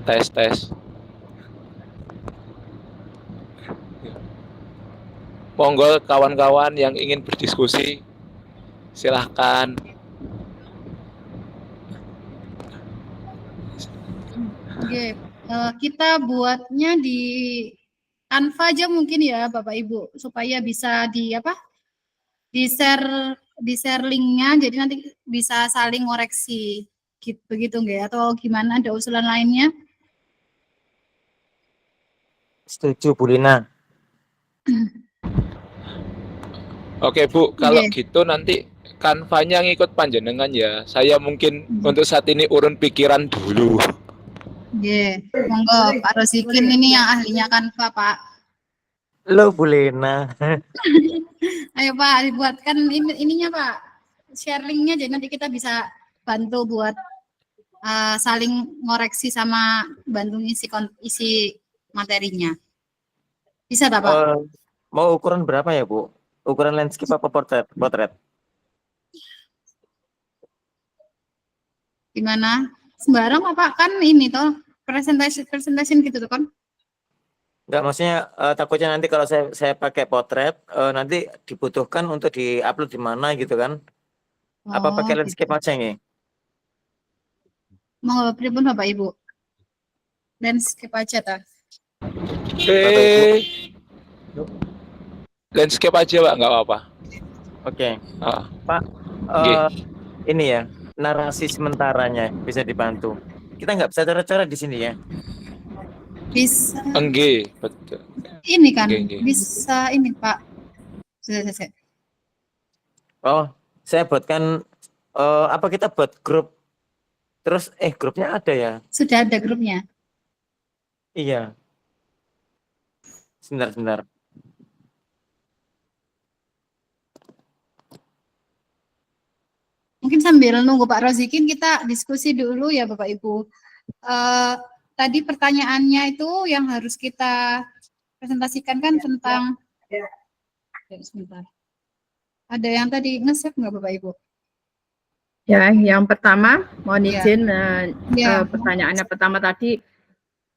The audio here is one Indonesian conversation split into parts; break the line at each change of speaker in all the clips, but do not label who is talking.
tes. Monggo kawan-kawan yang ingin berdiskusi, silahkan.
Oke, kita buatnya di Canva aja mungkin ya Bapak Ibu, supaya bisa di share linknya, jadi nanti bisa saling koreksi gitu, begitu nggak? Atau gimana, ada usulan lainnya?
Setuju Bu Lina.
Oke Bu, kalau gitu nanti Canva-nya ngikut panjenengan ya. Saya mungkin untuk saat ini urun pikiran dulu.
Monggo Pak Rosikin ini yang ahlinya Canva Pak.
Lo Bu Lina.
Ayo Pak, dibuatkan ininya Pak, share linknya, jadi nanti kita bisa bantu buat saling ngoreksi sama bantu isi materinya. Bisa tak Pak?
Mau ukuran berapa ya Bu? Ukuran landscape apa portrait?
Gimana? Sembarang Pak, kan ini toh presentation gitu tuh kan?
Enggak, maksudnya takutnya nanti kalau saya pakai potret nanti dibutuhkan untuk di-upload di mana gitu kan? Apa pakai landscape
gitu
aja nih?
Mau pripun Bapak Ibu? Landscape aja ta?
Landscape aja Pak, nggak apa-apa.
Oke. Pak, ini ya narasi sementaranya bisa dibantu. Kita nggak bisa cara-cara di sini ya?
Bisa.
Betul.
Ini kan bisa ini Pak. Saya.
Oh, saya buatkan apa kita buat grup? Terus grupnya ada ya?
Sudah ada grupnya.
Iya. Sebentar.
Mungkin sambil nunggu Pak Rozikin kita diskusi dulu ya Bapak Ibu. Tadi pertanyaannya itu yang harus kita presentasikan kan tentang sebentar. Ada yang tadi nge-save nggak Bapak Ibu?
Ya, yang pertama mohon izin pertanyaannya pertama tadi,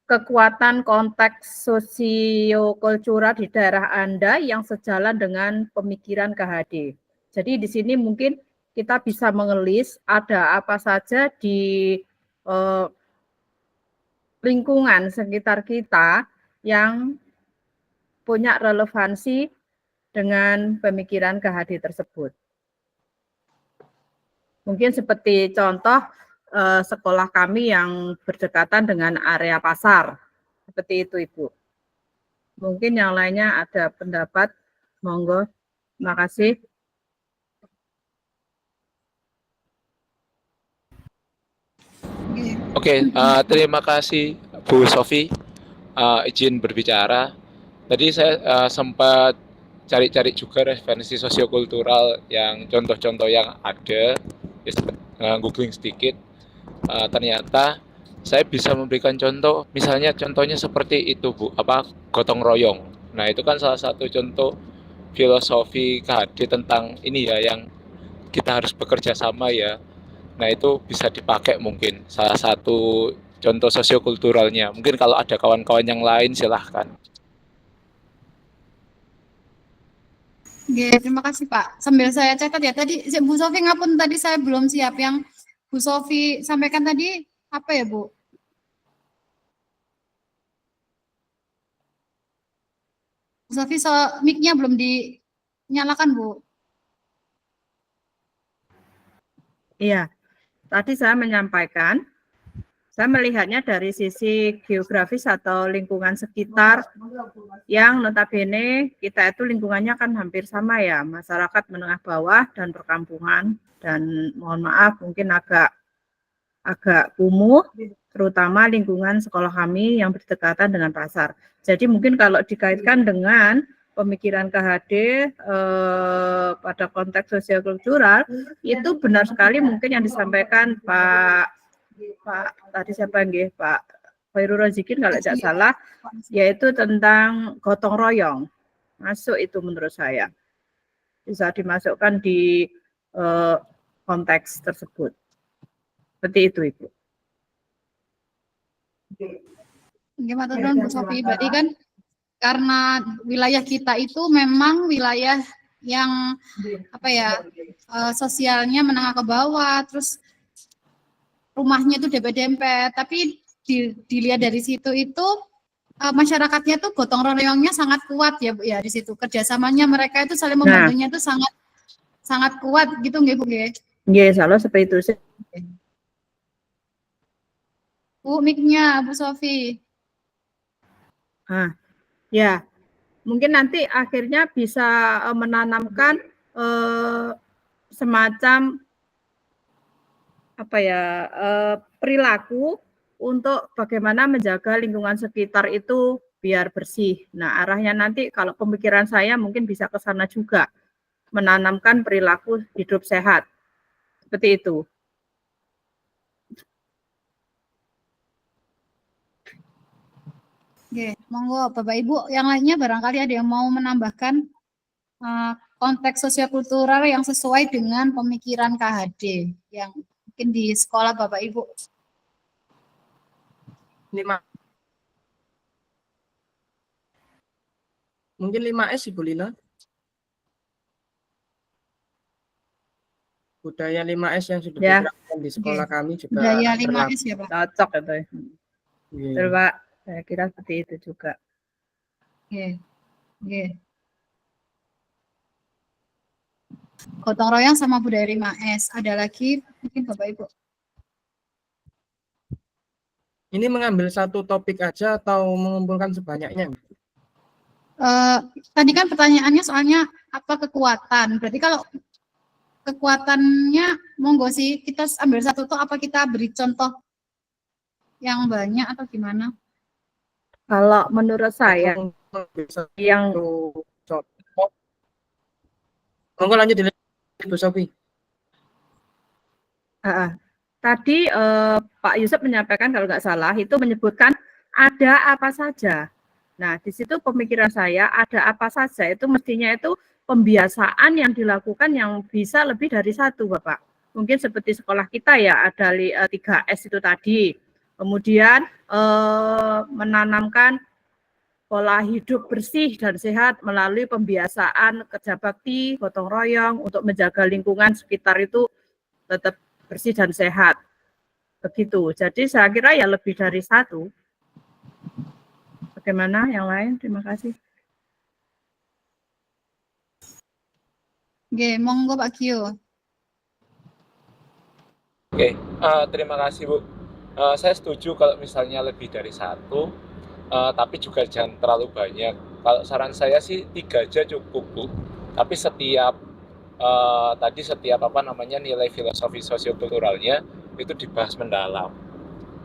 kekuatan konteks sosiokultural di daerah Anda yang sejalan dengan pemikiran KHD. Jadi di sini mungkin kita bisa mengelis ada apa saja di lingkungan sekitar kita yang punya relevansi dengan pemikiran KHD tersebut. Mungkin seperti contoh sekolah kami yang berdekatan dengan area pasar. Seperti itu, Ibu. Mungkin yang lainnya ada pendapat, monggo. Terima kasih.
Oke, terima kasih Bu Sofi. Izin berbicara. Tadi saya sempat cari-cari juga referensi sosiokultural yang contoh-contoh yang ada, googling sedikit. Ternyata saya bisa memberikan contoh, misalnya contohnya seperti itu Bu, gotong royong. Nah itu kan salah satu contoh filosofi KHD tentang ini ya, yang kita harus bekerja sama ya. Nah itu bisa dipakai mungkin salah satu contoh sosiokulturalnya. Mungkin kalau ada kawan-kawan yang lain silahkan.
Terima kasih Pak. Sambil saya catat ya, tadi Bu Sofi ngapun tadi saya belum siap, yang Bu Sofi sampaikan tadi apa ya Bu? Bu Sofi mic-nya belum dinyalakan Bu.
Iya, tadi saya menyampaikan, saya melihatnya dari sisi geografis atau lingkungan sekitar yang notabene kita itu lingkungannya kan hampir sama ya, masyarakat menengah bawah dan perkampungan, dan mohon maaf mungkin agak kumuh, terutama lingkungan sekolah kami yang berdekatan dengan pasar. Jadi mungkin kalau dikaitkan dengan pemikiran KHD pada konteks sosiokultural, itu benar sekali mungkin yang disampaikan Pak tadi siapa nggih, Pak Khairul Razikin kalau tidak salah, yaitu tentang gotong royong. Masuk itu menurut saya. Bisa dimasukkan di konteks tersebut. Seperti itu, Ibu.
Gimana Bu Sofi? Berarti kan karena wilayah kita itu memang wilayah yang apa ya sosialnya menengah ke bawah, terus rumahnya itu dempet-dempet, tapi dilihat dari situ itu masyarakatnya tuh gotong royongnya sangat kuat ya Bu ya, di situ kerjasamanya mereka itu saling membantunya itu sangat sangat kuat gitu nggih Bu nggih?
Nggih, salah seperti itu sih.
Bu, mic-nya Bu Sofi.
Ya, mungkin nanti akhirnya bisa menanamkan semacam apa ya perilaku untuk bagaimana menjaga lingkungan sekitar itu biar bersih. Nah, arahnya nanti kalau pemikiran saya mungkin bisa ke sana juga, menanamkan perilaku hidup sehat. Seperti itu.
Oke, monggo Bapak Ibu yang lainnya barangkali ada yang mau menambahkan konteks sosiokultural yang sesuai dengan pemikiran KHD yang mungkin di sekolah Bapak Ibu.
5. Mungkin 5S Ibu Lina. Budaya 5S yang sudah diterapkan di sekolah kami juga
budaya 5S ya Pak.
Cocok itu. Betul Pak, saya kira seperti itu juga.
Oke. Gotong royong sama budaya 5S. Ada lagi mungkin Bapak Ibu.
Ini mengambil satu topik aja atau mengumpulkan sebanyaknya?
Tadi kan pertanyaannya soalnya apa kekuatan. Berarti kalau kekuatannya monggo sih kita ambil satu tuh, apa kita beri contoh yang banyak atau gimana?
Kalau menurut saya yang
monggo lanjut Bu Sofi.
Tadi Pak Yusuf menyampaikan kalau nggak salah itu menyebutkan ada apa saja. Nah, di situ pemikiran saya ada apa saja itu mestinya itu pembiasaan yang dilakukan yang bisa lebih dari satu, Bapak. Mungkin seperti sekolah kita ya ada 3S itu tadi. Kemudian menanamkan pola hidup bersih dan sehat melalui pembiasaan kerja bakti, gotong royong untuk menjaga lingkungan sekitar itu tetap bersih dan sehat. Begitu. Jadi saya kira ya lebih dari satu. Bagaimana yang lain? Terima kasih.
Oke, monggo Pak Kio.
Oke, terima kasih Bu. Saya setuju kalau misalnya lebih dari satu, tapi juga jangan terlalu banyak. Kalau saran saya sih 3 aja cukup Bu. Tapi setiap apa namanya nilai filosofi sosiokulturalnya itu dibahas mendalam.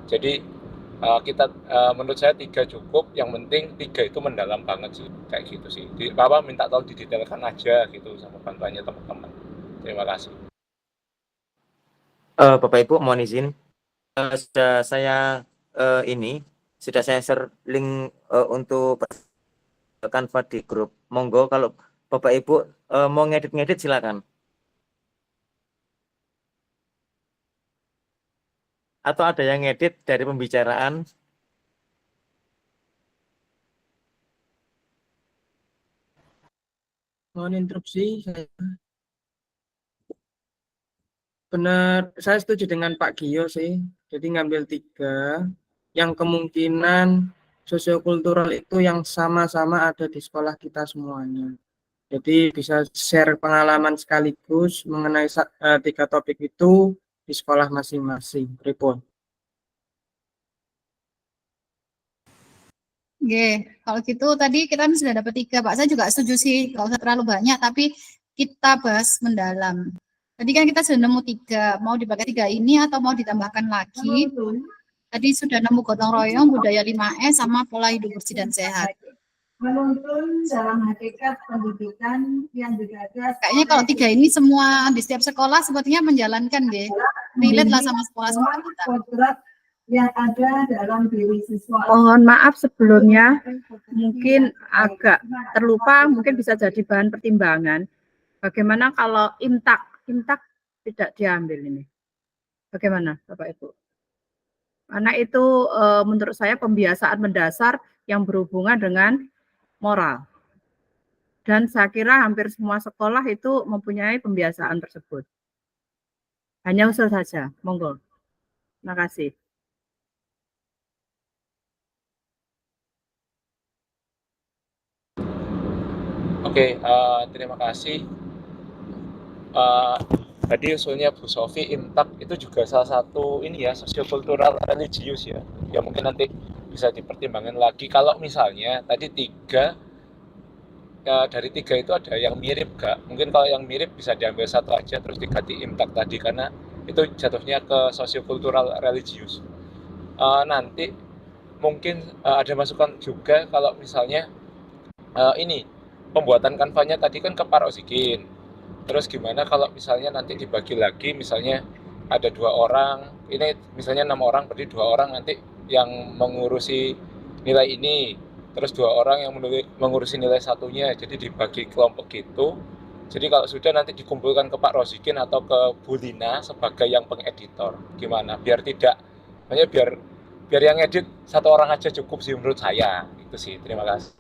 Jadi kita menurut saya 3 cukup. Yang penting 3 itu mendalam banget sih, kayak gitu sih. Bapak minta tolong didetailkan aja gitu sama bantuannya teman-teman. Terima kasih.
Bapak Ibu mohon izin, sudah saya share link untuk Canva di grup. Monggo kalau Bapak Ibu mau ngedit silakan. Atau ada yang ngedit dari pembicaraan?
Mohon interupsi saya. Benar, saya setuju dengan Pak Gio sih. Jadi ngambil 3 yang kemungkinan sosiokultural itu yang sama-sama ada di sekolah kita semuanya. Jadi bisa share pengalaman sekaligus mengenai 3 topik itu di sekolah masing-masing. Report.
Oke, kalau gitu tadi kita sudah dapat 3 Pak. Saya juga setuju sih, nggak usah terlalu banyak, tapi kita bahas mendalam. Tadi kan kita sudah nemu 3, mau dipakai 3 ini atau mau ditambahkan lagi. Tadi sudah nemu gotong royong, budaya 5S, sama pola hidup bersih dan sehat.
Menuntun dalam hakikat pendidikan yang digagas.
Kayaknya kalau 3 ini semua di setiap sekolah sepertinya menjalankan deh. Relate lah sama sekolah-sekolah kita.
Yang ada dalam diri siswa.
Mohon maaf sebelumnya, mungkin agak terlupa, mungkin bisa jadi bahan pertimbangan. Bagaimana kalau imtak tidak diambil ini? Bagaimana Bapak Ibu? Karena itu menurut saya pembiasaan mendasar yang berhubungan dengan moral. Dan saya kira hampir semua sekolah itu mempunyai pembiasaan tersebut. Hanya usul saja, monggo. Terima kasih.
Oke, terima kasih. Tadi usulnya Bu Sofi, imtak itu juga salah satu ini ya, sosiokultural religius ya. Ya mungkin nanti bisa dipertimbangkan lagi. Kalau misalnya tadi dari 3 itu ada yang mirip gak? Mungkin kalau yang mirip bisa diambil satu aja terus diganti imtak tadi, karena itu jatuhnya ke sosiokultural religius. Nanti mungkin ada masukan juga kalau misalnya ini pembuatan kanvanya tadi kan ke Paroksikin. Terus gimana kalau misalnya nanti dibagi lagi, misalnya ada 2 orang, ini misalnya 6 orang, berarti 2 orang nanti yang mengurusi nilai ini, terus 2 orang yang mengurusi nilai satunya, jadi dibagi kelompok gitu. Jadi kalau sudah nanti dikumpulkan ke Pak Rosikin atau ke Bu Lina sebagai yang pengeditor, gimana? Biar tidak, makanya biar yang edit 1 orang aja cukup sih menurut saya, itu sih. Terima kasih.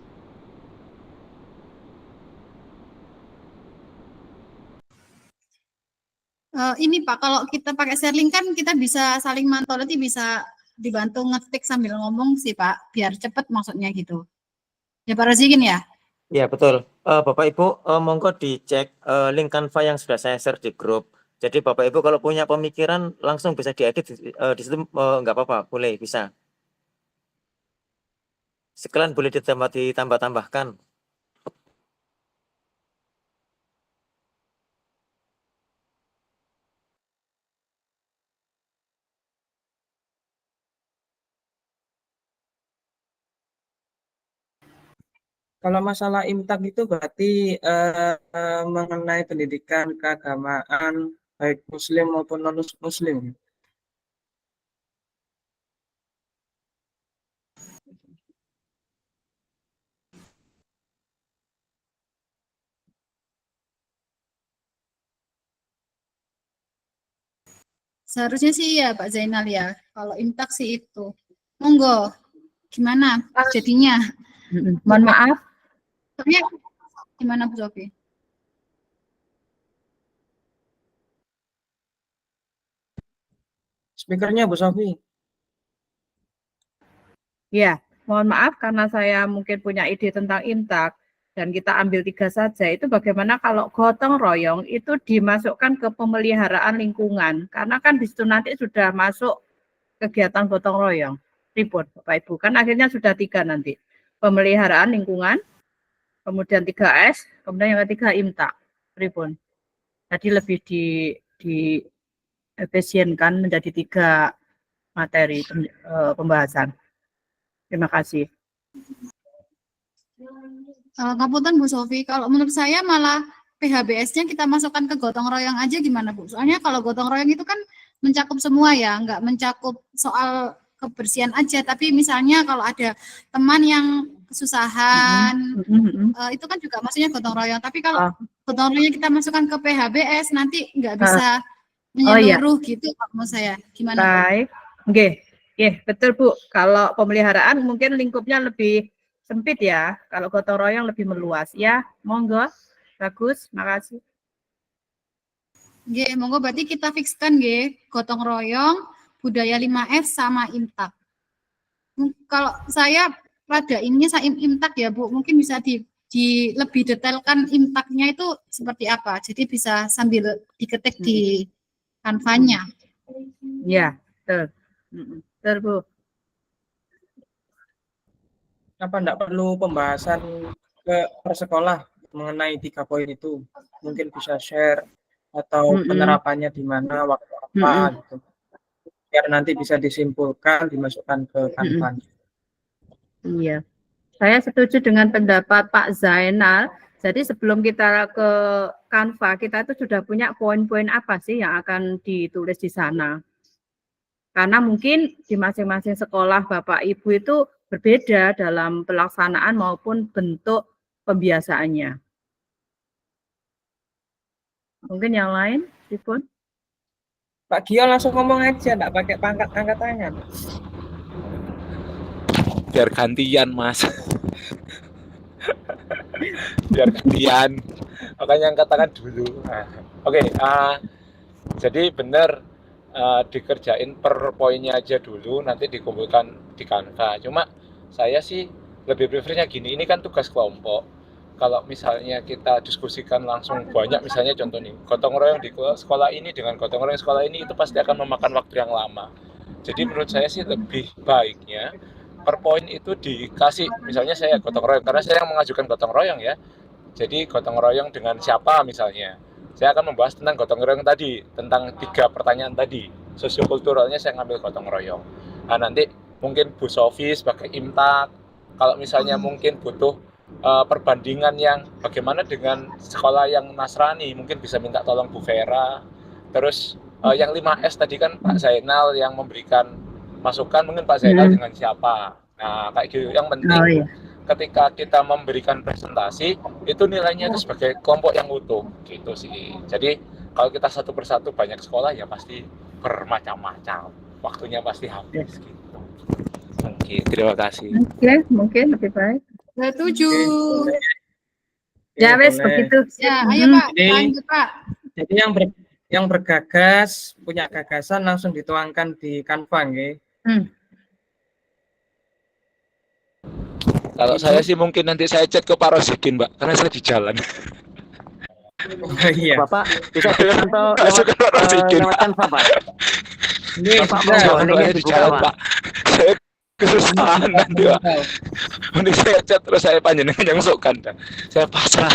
Ini Pak, kalau kita pakai Serling kan kita bisa saling mantau, nanti bisa dibantu ngetik sambil ngomong sih Pak, biar cepet maksudnya gitu. Ya Pak Rozikin ya?
Iya betul. Bapak Ibu monggo dicek link Canva yang sudah saya share di grup. Jadi Bapak Ibu kalau punya pemikiran langsung bisa diedit di situ, nggak apa-apa, boleh bisa. Sekalian boleh ditambah-tambahkan.
Kalau masalah imtak itu berarti mengenai pendidikan keagamaan baik Muslim maupun non-Muslim.
Seharusnya sih ya Pak Zainal ya, kalau imtak sih itu. Monggo, gimana jadinya?
Mohon maaf,
Soalnya gimana Bu Sofi?
Speakernya Bu Sofi.
ya, mohon maaf karena saya mungkin punya ide tentang imtak dan kita ambil 3 saja. Itu bagaimana kalau gotong royong itu dimasukkan ke pemeliharaan lingkungan? Karena kan di situ nanti sudah masuk kegiatan gotong royong. Ribut Bapak Ibu, kan akhirnya sudah 3 nanti. Pemeliharaan lingkungan, kemudian 3S, kemudian yang ketiga imtak. Ribut. Jadi lebih di efisienkan menjadi 3 materi pembahasan. Terima kasih.
Ngapunten Bu Sofi, kalau menurut saya malah PHBS-nya kita masukkan ke gotong royong aja gimana Bu? Soalnya kalau gotong royong itu kan mencakup semua ya, nggak mencakup soal kebersihan aja, tapi misalnya kalau ada teman yang kesusahan, itu kan juga maksudnya gotong royong. Tapi kalau gotong royong kita masukkan ke PHBS nanti nggak bisa menyeluruh gitu menurut saya. Gimana Bu?
Baik, oke, betul Bu. Kalau pemeliharaan mungkin lingkupnya lebih sempit ya. Kalau gotong royong lebih meluas ya. Monggo, bagus, makasih.
Oke, monggo berarti kita fikskan gotong royong, budaya 5F sama imtak. Kalau saya pada ini saya imtak ya Bu, mungkin bisa di lebih detailkan imtaknya itu seperti apa. Jadi bisa sambil diketik di kanvanya.
Ya, betul. Betul Bu.
Apa enggak perlu pembahasan per sekolah mengenai 3 poin itu? Mungkin bisa share atau penerapannya di mana, waktu apa gitu. Biar nanti bisa disimpulkan, dimasukkan ke Canva.
Iya. Saya setuju dengan pendapat Pak Zainal. Jadi sebelum kita ke Canva, kita itu sudah punya poin-poin apa sih yang akan ditulis di sana. Karena mungkin di masing-masing sekolah Bapak Ibu itu berbeda dalam pelaksanaan maupun bentuk pembiasaannya. Mungkin yang lain, Sipun?
Pak Gio langsung ngomong aja, enggak pakai angkat tangan.
biar gantian Mas. Biar gantian. Makanya angkat tangan dulu. Nah, oke, jadi benar dikerjain per poinnya aja dulu, nanti dikumpulkan di Canva. Cuma saya sih lebih prefernya gini, ini kan tugas kelompok. Kalau misalnya kita diskusikan langsung banyak, misalnya contoh nih, gotong royong di sekolah ini dengan gotong royong sekolah ini, itu pasti akan memakan waktu yang lama. Jadi menurut saya sih lebih baiknya per poin itu dikasih, misalnya saya gotong royong, karena saya yang mengajukan gotong royong ya. Jadi gotong royong dengan siapa misalnya. Saya akan membahas tentang gotong royong tadi, tentang 3 pertanyaan tadi. Sosiokulturalnya saya ngambil gotong royong. Nah, nanti mungkin Bu Sofi sebagai imtak, kalau misalnya mungkin butuh perbandingan yang bagaimana dengan sekolah yang Nasrani, mungkin bisa minta tolong Bu Vera. Terus yang 5S tadi kan Pak Zainal yang memberikan masukan, mungkin Pak Zainal dengan siapa. Nah, kayak gitu. Yang penting ketika kita memberikan presentasi, itu nilainya itu sebagai kelompok yang utuh, gitu sih. Jadi kalau kita satu persatu banyak sekolah ya pasti bermacam-macam, waktunya pasti habis gitu. Oke, terima kasih.
Oke, mungkin lebih baik.
Setuju.
Ya wes
boleh.
begitu.
Ya, ayo Pak,
Jadi-
lanjut Pak.
Jadi yang bergagas, punya gagasan langsung dituangkan di Canva nggih.
Kalau saya sih mungkin nanti saya chat ke Pak Rosikin, Mbak, karena saya di jalan.
Oh iya.
Bapak bisa dipantau
Masuk ke Pak Rosikin.
lewat Canva, Pak.
Nggih,
Bapak
bisa.
mau
Jangan
linknya
saya di
dibuka,
jalan,
Pak.
Pak. Saya kesusahan nanti, Pak. Mending saya chat terus saya panjenengan yang masukkan. Saya pasrah.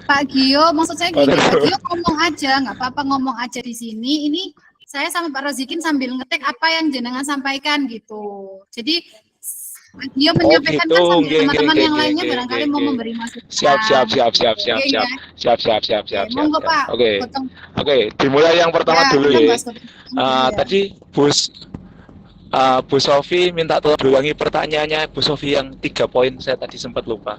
Pak Gio, maksud saya gini, Pak
Waduh.
Gio ngomong aja, nggak apa-apa ngomong aja di sini. Ini saya sama Pak Rozikin sambil ngetik apa yang jenengan sampaikan gitu. Jadi Pak Gio menyampaikan
gitu.
kan sambil
Nggih,
teman-teman
nggih,
yang
nggih,
lainnya
nggih,
barangkali
nggih,
mau
nggih.
memberi masukan.
Siap.
Oke, monggo Pak.
Oke.
Potong.
Oke, dimulai yang pertama
Ya,
dulu
udah,
ya.
Mas, potong.
Tadi Bu Sofi minta tolong ulangi pertanyaannya Bu Sofi yang 3 poin, saya tadi sempat lupa.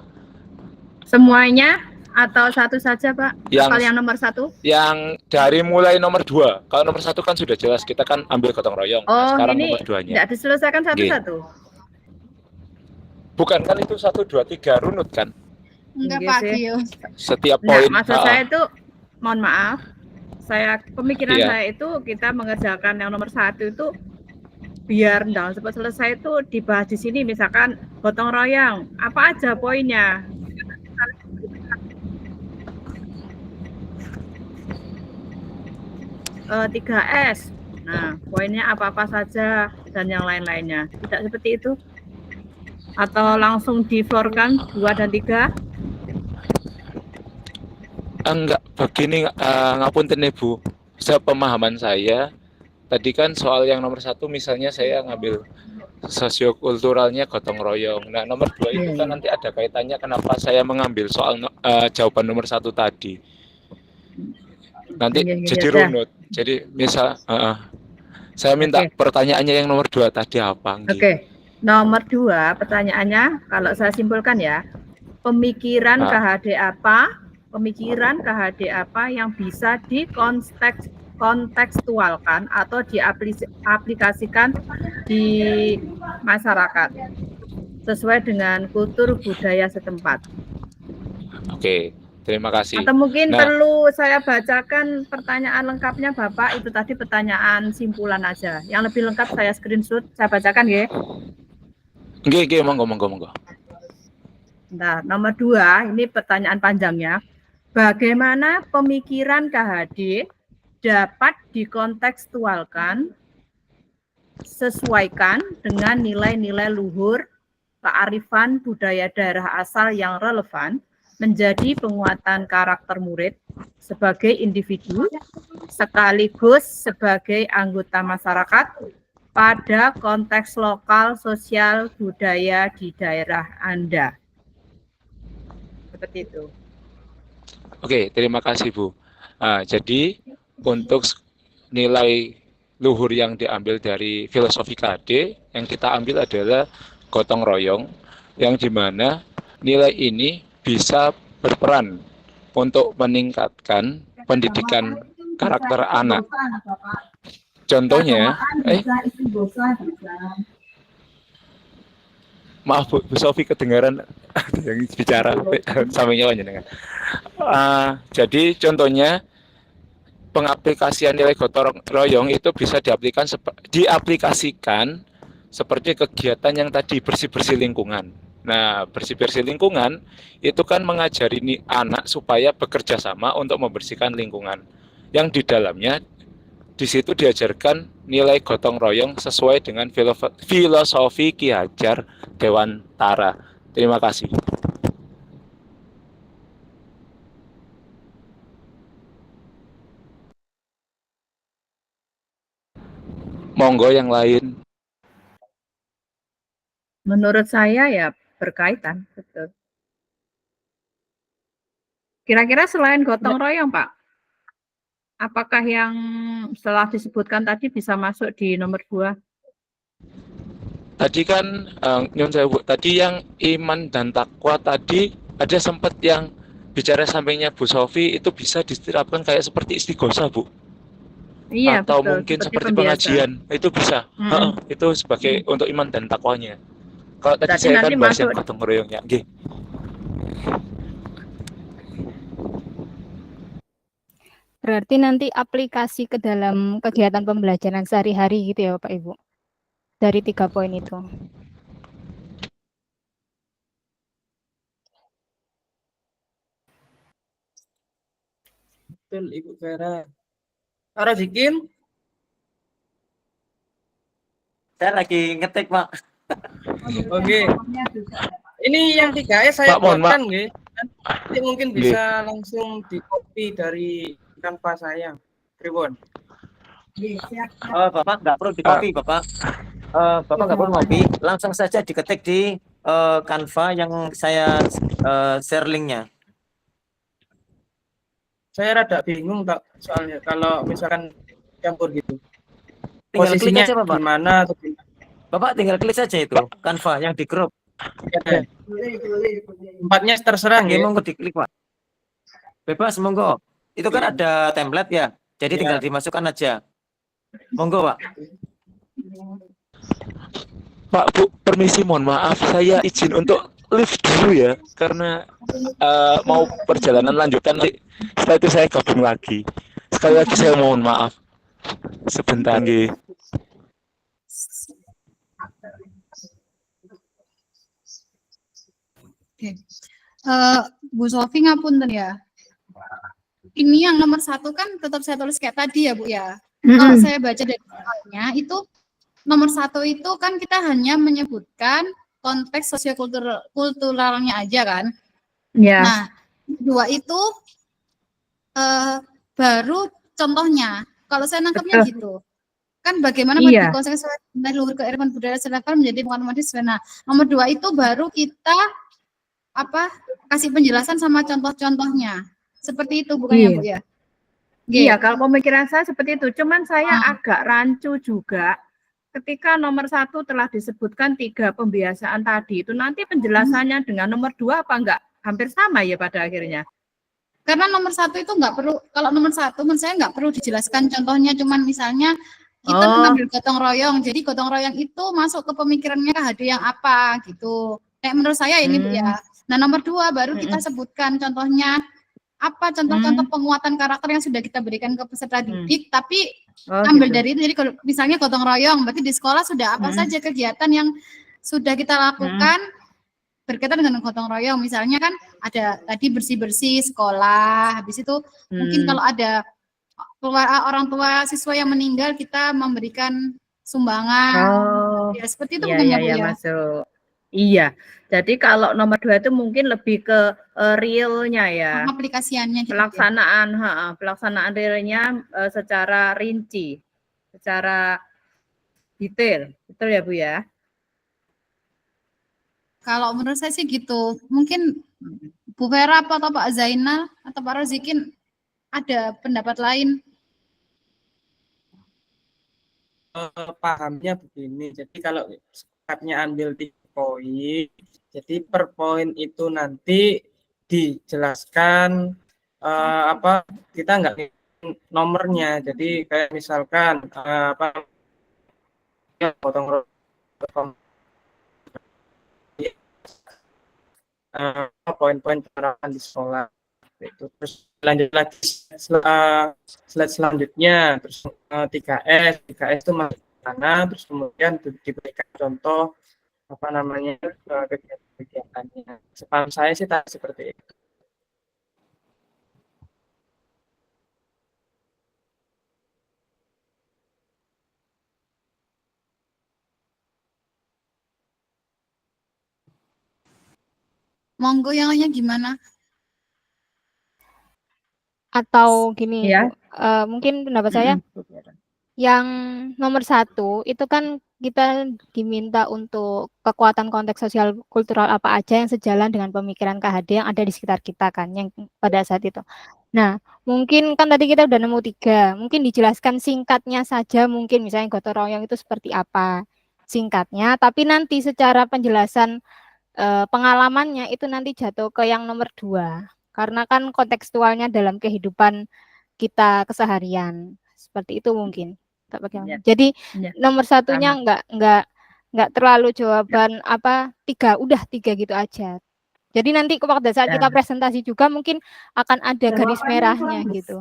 Semuanya atau satu saja, Pak?
Yang-
Kalau yang nomor 1?
Yang dari mulai nomor 2. Kalau nomor 1 kan sudah jelas, kita kan ambil gotong royong. Nah,
Oh,
sekarang
ini
nomor 2-nya.
tidak diselesaikan satu-satu.
Bukan kan itu 1, 2, 3 runut kan?
Enggak
Nggih
Pak
sih.
Gio.
Setiap
Nah,
poin.
maksud saya itu, mohon maaf, pemikiran
Iya.
saya itu kita mengerjakan yang nomor 1 itu biar dalam cepat selesai itu dibahas di sini, misalkan gotong royong, apa aja poinnya? 3S. Nah, poinnya apa-apa saja dan yang lain-lainnya. Tidak seperti itu? Atau langsung di-floor-kan 2 dan 3?
Enggak, begini ngapunten nih Bu. Sepemahaman saya, tadi kan soal yang nomor 1 misalnya saya ngambil sosiokulturalnya gotong royong. Nah, nomor 2 itu kan nanti ada kaitannya kenapa saya mengambil soal jawaban nomor 1 tadi. Nanti
Iya,
jadi
iya.
runut. Jadi misal saya minta
Oke.
pertanyaannya yang nomor 2 tadi apa? Nggih.
Oke, nomor 2 pertanyaannya, kalau saya simpulkan ya, pemikiran
Nah.
KHD apa? Pemikiran KHD apa yang bisa kontekstualkan atau diaplikasikan di masyarakat sesuai dengan kultur budaya setempat.
Oke, terima kasih.
Atau mungkin
Nah.
perlu saya bacakan pertanyaan lengkapnya Bapak, itu tadi pertanyaan simpulan aja. Yang lebih lengkap saya screenshot, saya bacakan ya.
Nggih, monggo.
Nah, nomor 2, ini pertanyaan panjangnya. Bagaimana pemikiran KHD dapat dikontekstualkan sesuaikan dengan nilai-nilai luhur, kearifan budaya daerah asal yang relevan menjadi penguatan karakter murid sebagai individu sekaligus sebagai anggota masyarakat pada konteks lokal, sosial, budaya di daerah Anda. Seperti itu.
Oke, terima kasih Bu. Jadi untuk nilai luhur yang diambil dari filosofi KD, yang kita ambil adalah gotong royong, yang dimana nilai ini bisa berperan untuk meningkatkan pendidikan karakter anak. Contohnya, Maaf Bu Sofi kedengaran yang bicara sampingnya panjenengan. Jadi contohnya pengaplikasian nilai gotong royong itu bisa diaplikasikan seperti kegiatan yang tadi bersih-bersih lingkungan. Nah, bersih-bersih lingkungan itu kan mengajari anak supaya bekerja sama untuk membersihkan lingkungan. Yang di dalamnya di situ diajarkan nilai gotong royong sesuai dengan filosofi Ki Hajar Dewantara. Terima kasih. Monggo yang lain.
Menurut saya ya berkaitan, betul. Kira-kira selain gotong royong, Pak, apakah yang setelah disebutkan tadi bisa masuk di nomor 2?
Tadi kan Nyun Sewu, tadi yang iman dan takwa tadi ada sempat yang bicara sampingnya Bu Sofi itu bisa diterapkan kayak seperti istighosah Bu,
Iya,
atau
betul.
mungkin seperti
pembiasaan.
pengajian itu bisa. Itu sebagai untuk iman dan takwanya. Kalau tadi
Berarti
saya
nanti
kan bahas yang
masuk.
gotong royongnya. Nggih.
Berarti nanti aplikasi ke dalam kegiatan pembelajaran sehari-hari gitu ya Bapak Ibu. Dari 3 poin itu.
Betul Ibu Vera. Pak Rozikin,
Saya lagi ngetik, Pak.
oke. Ini yang 3S saya
Pak, mohon
buatkan nggih. Nanti mungkin
Nggih.
bisa langsung di-copy dari Canva saya. Pripun?
Bapak nggak perlu di-copy, Bapak. Bapak nggak perlu copy, langsung saja diketik di Canva yang saya share linknya.
Saya rada bingung tak soalnya kalau misalkan campur gitu.
Tinggal klik
Posisinya
aja, Bapak.
gimana atau gimana?
Bapak tinggal klik saja itu Canva yang di grup.
Ya. Tempatnya terserah
Oke,
nggih.
monggo diklik, Pak. Bebas, monggo. Itu kan ada template ya. Jadi
Ya.
tinggal dimasukkan aja. Monggo, Pak.
Pak Bu, permisi mohon maaf, saya izin untuk lift dulu ya, karena mau perjalanan lanjutan nanti setelah itu saya gabung lagi. Sekali lagi saya mohon maaf. Sebentar nggih.
Oke. Bu Sofi ngapunten ya. Ini yang nomor 1 kan tetap saya tulis kayak tadi ya Bu ya. Kalau saya baca dari awalnya itu nomor 1 itu kan kita hanya menyebutkan konteks sosiokulturalnya aja kan.
Ya.
Nah, 2 itu baru contohnya. Kalau saya nangkapnya
Betul.
gitu. Kan bagaimana
Iya.
berkonsentrasi dari luhur kearifan budaya selevel menjadi pengaruh modis. Nah, nomor 2 itu baru kita kasih penjelasan sama contoh-contohnya. Seperti itu bukan ya
Iya.
Bu ya?
Iya, kalau pemikiran saya seperti itu. Cuman saya
Ah.
agak rancu juga ketika nomor 1 telah disebutkan 3 pembiasaan tadi. Itu nanti penjelasannya dengan nomor 2 apa enggak hampir sama ya pada akhirnya?
Karena nomor 1 itu nggak perlu, kalau nomor 1 menurut saya nggak perlu dijelaskan contohnya, cuman misalnya kita mengambil gotong royong, jadi gotong royong itu masuk ke pemikirannya KHD yang apa gitu. Kayak menurut saya ini Bu ya. Nah nomor 2 baru kita sebutkan contohnya apa contoh-contoh penguatan karakter yang sudah kita berikan ke peserta didik, tapi ambil
gitu.
dari itu. Jadi kalau misalnya gotong royong, berarti di sekolah sudah apa saja kegiatan yang sudah kita lakukan berkaitan dengan gotong royong. Misalnya kan ada tadi bersih-bersih sekolah, habis itu mungkin kalau ada orang tua siswa yang meninggal kita memberikan sumbangan. Ya seperti itu bukan ya Bu ya?
Masuk. Iya. Jadi kalau nomor 2 itu mungkin lebih ke realnya ya.
Aplikasiannya gitu.
Pelaksanaan realnya secara rinci, secara detail. Betul ya Bu ya?
Kalau menurut saya sih gitu. Mungkin Bu Vera atau Pak Zainal atau Pak Rozikin ada pendapat lain.
Pahamnya begini. Jadi kalau sikapnya ambil 3 poin, jadi per poin itu nanti dijelaskan kita nggak nomornya. Jadi kayak misalkan potong poin-poin penerapan di sekolah. Itu terus lanjut lagi slide selanjutnya, terus 3S itu mana, terus kemudian diberikan contoh apa namanya kegiatan-kegiatannya. Sepaham saya sih tadi seperti itu.
Monggo yang lainnya gimana?
Atau gini,
Ya.
Bu, mungkin pendapat saya yang nomor 1 itu kan kita diminta untuk kekuatan konteks sosial kultural apa aja yang sejalan dengan pemikiran KHD yang ada di sekitar kita kan, yang pada saat itu. Nah, mungkin kan tadi kita udah nemu 3, mungkin dijelaskan singkatnya saja, mungkin misalnya gotong royong itu seperti apa singkatnya, tapi nanti secara penjelasan pengalamannya itu nanti jatuh ke yang nomor 2, karena kan kontekstualnya dalam kehidupan kita keseharian, seperti itu mungkin. Tak bagaimana.
Ya.
Jadi
Ya.
nomor 1-nya
Sama.
nggak terlalu jawaban apa 3, udah 3 gitu aja. Jadi nanti pada saat kita presentasi juga mungkin akan ada garis merahnya gitu.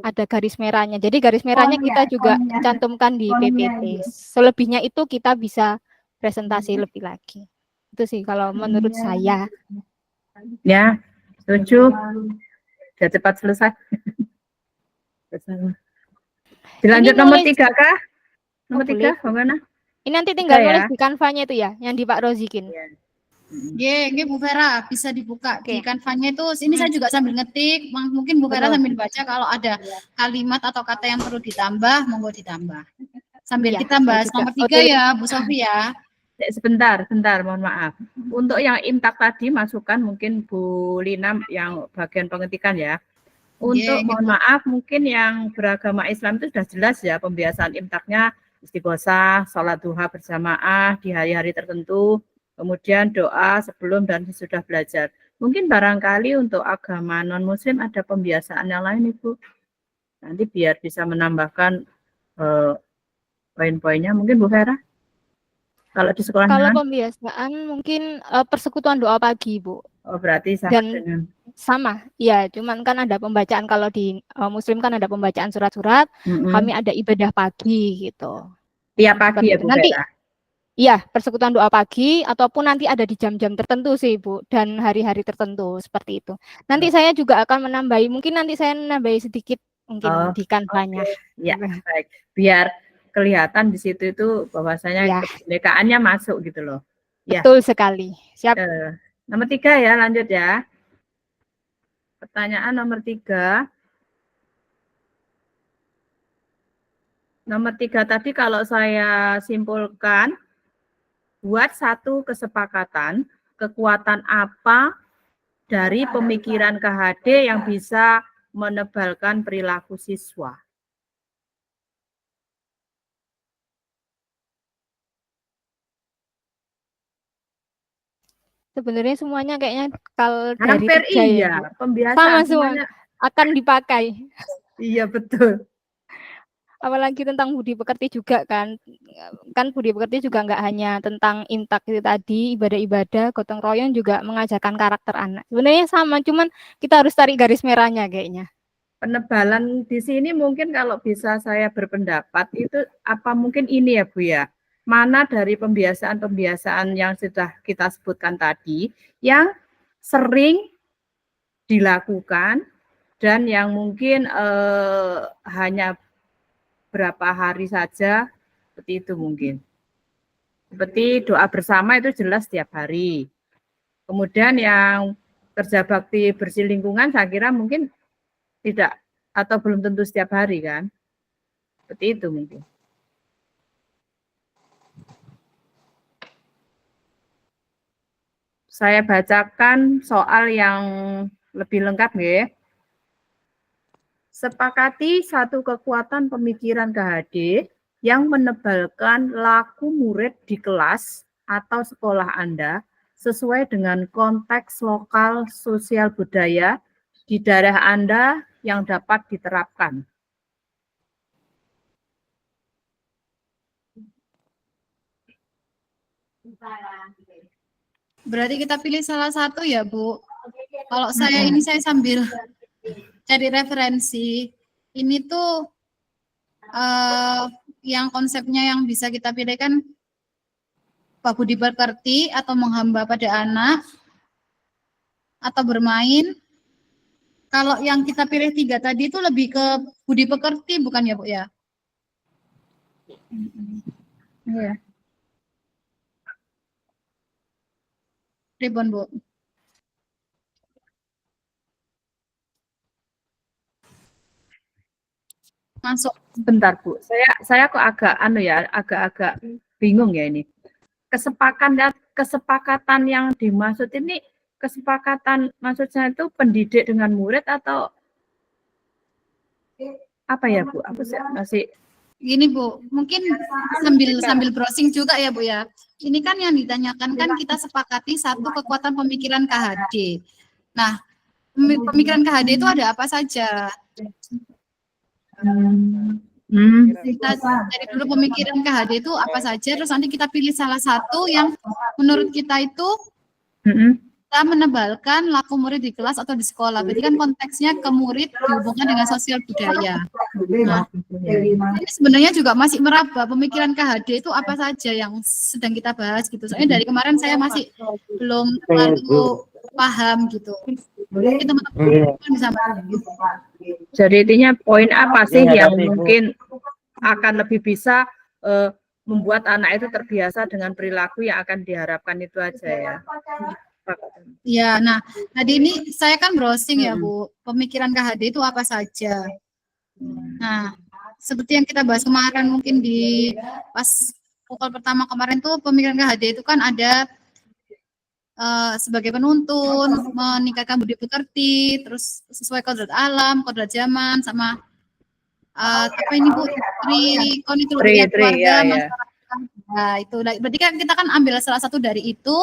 Ada garis merahnya. Jadi garis merahnya kita juga cantumkan di PPT. Selebihnya itu kita bisa presentasi lebih lagi. Itu sih kalau menurut saya.
Ya, setuju. Sudah cepat selesai. Dilanjut
Ini
nomor
nulis-
3 kah? Nomor
Oh, boleh.
3, bagaimana?
Ini nanti tinggal
Tiga ya?
nulis di kanvanya itu ya, yang di Pak Rozikin.
Nggih, Bu Vera bisa dibuka di
Oke.
kanvanya itu. Ini saya juga sambil ngetik, mungkin Bu Vera
Betul.
sambil baca kalau ada kalimat atau kata yang perlu ditambah, monggo ditambah. Sambil
Iya,
kita
saya
bahas
juga.
nomor 3
Oke.
ya, Bu Sofi ya.
Sebentar, mohon maaf. Untuk yang imtak tadi masukkan mungkin Bu Lina yang bagian pengetikan ya. Untuk mohon maaf mungkin yang beragama Islam itu sudah jelas ya pembiasaan imtaknya istighosah, sholat duha berjamaah di hari-hari tertentu, kemudian doa sebelum dan sesudah belajar. Mungkin barangkali untuk agama non-muslim ada pembiasaan yang lain Ibu. Nanti biar bisa menambahkan poin-poinnya. Mungkin Bu Vera? Kalau di sekolah
Kalau pembiasaan mungkin persekutuan doa pagi, Bu.
Oh, berarti sama
Dan
dengan
sama, ya. Cuman kan ada pembacaan kalau di Muslim kan ada pembacaan surat-surat. Kami ada ibadah pagi gitu.
tiap pagi
Seperti
ya
itu.
Bu
Nanti,
Vera?
iya, persekutuan doa pagi ataupun nanti ada di jam-jam tertentu sih, Bu, dan hari-hari tertentu seperti itu. Nanti saya juga akan menambahi, mungkin nanti saya menambahi sedikit mungkin di kanvanya.
Ya, baik. Biar kelihatan di situ itu bahwasanya
Ya.
kebinekaannya masuk gitu loh. Ya.
Betul sekali. Siap.
Nomor 3 ya, lanjut ya. Pertanyaan nomor 3. Nomor 3 tadi kalau saya simpulkan, buat satu kesepakatan, kekuatan apa dari pemikiran KHD yang bisa menebalkan perilaku siswa.
Sebenarnya semuanya kayaknya kalau dari
Hampir
3 ya,
iya,
Bu.
pembiasaan
Sama semua
semuanya.
akan dipakai.
Iya, betul.
Apalagi tentang budi pekerti juga kan. Kan budi pekerti juga nggak hanya tentang imtak itu tadi, ibadah-ibadah, gotong royong juga mengajarkan karakter anak. Sebenarnya sama, cuman kita harus tarik garis merahnya kayaknya.
Penebalan di sini mungkin kalau bisa saya berpendapat itu apa mungkin ini ya Bu ya. Mana dari pembiasaan-pembiasaan yang sudah kita sebutkan tadi yang sering dilakukan dan yang mungkin hanya berapa hari saja, seperti itu mungkin. Seperti doa bersama itu jelas setiap hari. Kemudian yang kerja bakti bersih lingkungan saya kira mungkin tidak atau belum tentu setiap hari kan. Seperti itu mungkin. Saya bacakan soal yang lebih lengkap ya. Sepakati satu kekuatan pemikiran KHD yang menebalkan laku murid di kelas atau sekolah Anda sesuai dengan konteks lokal sosial budaya di daerah Anda yang dapat diterapkan.
Berarti kita pilih salah satu ya, Bu. Kalau saya ini saya sambil cari referensi. Ini tuh yang konsepnya yang bisa kita pilih kan Pak Budi Pekerti atau menghamba pada anak atau bermain. Kalau yang kita pilih 3 tadi itu lebih ke Budi Pekerti bukan ya, Bu ya? Iya. Ribon, Bu. Masuk.
Bentar Bu, saya kok agak-agak bingung ya ini. Kesepakatan yang dimaksud ini kesepakatan maksudnya itu pendidik dengan murid atau apa ya Bu? Aku masih
Gini Bu, mungkin sambil browsing juga ya Bu ya. Ini kan yang ditanyakan kan kita sepakati satu kekuatan pemikiran KHD. Nah, pemikiran KHD itu ada apa saja? Kita dari dulu pemikiran KHD itu apa saja, terus nanti kita pilih salah satu yang menurut kita itu kita menebalkan laku murid di kelas atau di sekolah. Berarti kan konteksnya ke murid dihubungkan dengan sosial budaya. Nah, ini sebenarnya juga masih meraba pemikiran KHD itu apa saja yang sedang kita bahas gitu. Soalnya dari kemarin saya masih belum terlalu paham gitu. Mungkin teman-teman bisa gitu.
jadi intinya poin apa sih yang mungkin akan lebih bisa membuat anak itu terbiasa dengan perilaku yang akan diharapkan itu aja ya.
Ya, nah tadi ini saya kan browsing ya Bu, pemikiran KHD itu apa saja. Nah, seperti yang kita bahas kemarin mungkin di pas pokok pertama kemarin tuh pemikiran KHD itu kan ada sebagai penuntun, meningkatkan budi pekerti, terus sesuai kodrat alam, kodrat zaman, sama apa ini Bu, keluarga masyarakat. Nah, itu berarti kan kita kan ambil salah satu dari itu,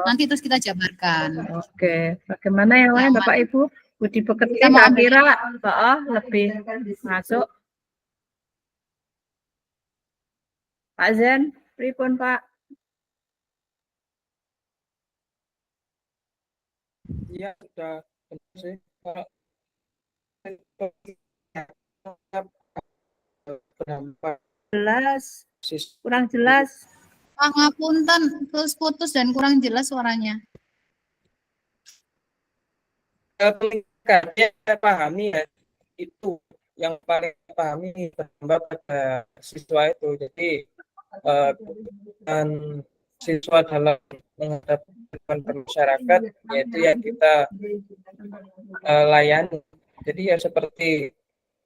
nanti terus kita jabarkan.
Oke, bagaimana yang lain Bapak Ibu? Budi pekerti saya kira lebih masuk. Pak Zen, pripun Pak?
Iya, sudah benar sih.
Jelas, kurang jelas.
Pangapunten, terus putus dan kurang jelas suaranya.
Saya pahami ya, itu yang paling pahami pada siswa itu. Jadi dan siswa dalam menghadapi masyarakat yaitu yang kita layani. Jadi ya seperti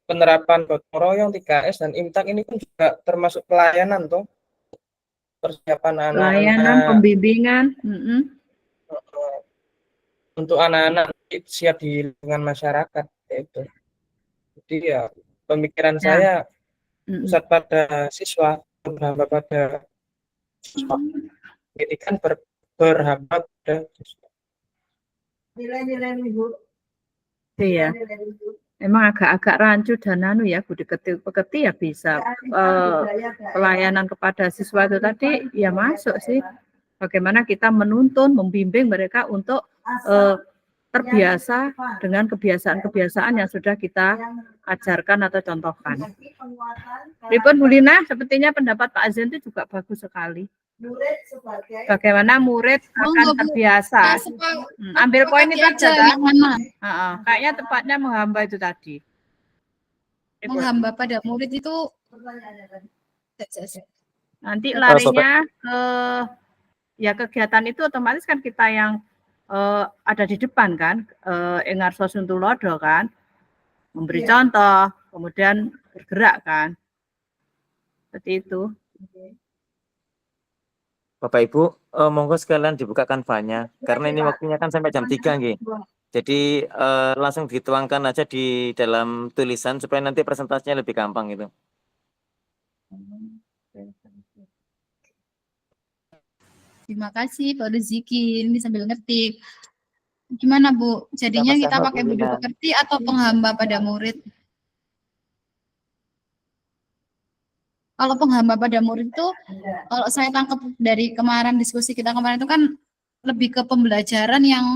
penerapan gotong royong 3S dan IMTAK ini pun juga termasuk pelayanan tuh, persiapan anak-anak,
Pelayanan, pembimbingan
untuk anak-anak siap di lingkungan masyarakat itu. Jadi ya pemikiran saya pusat pada siswa, berhamba pada siswa. Pendidikan berhamba pada siswa.
Nilai-nilai Ibu.
Iya. Emang agak-agak rancu dan ya budi pekerti ya bisa pelayanan kepada siswa itu tadi ya masuk sih. Bagaimana kita menuntun, membimbing mereka untuk terbiasa dengan kebiasaan-kebiasaan yang sudah kita ajarkan atau contohkan. Ripun Bu Lina, sepertinya pendapat Pak Azen itu juga bagus sekali. Bagaimana murid akan terbiasa. Ambil poin itu aja kan? Kayaknya tepatnya menghamba itu tadi.
Menghamba pada murid itu
nanti larinya ke ya kegiatan itu otomatis kan kita yang ada di depan kan, Engarso Suntulodo kan, memberi contoh, kemudian bergerak kan, seperti itu.
Bapak Ibu, monggo sekalian dibuka kanvanya, karena ini waktunya kan sampai jam 3 nggih. Jadi langsung dituangkan aja di dalam tulisan supaya nanti presentasinya lebih gampang gitu.
Terima kasih Pak Rezeki, ini sambil ngetik. Gimana Bu? Jadinya kita pakai budi pekerti atau penghamba pada murid? Kalau penghamba pada murid itu, kalau saya tangkap dari kemarin diskusi kita kemarin itu kan lebih ke pembelajaran yang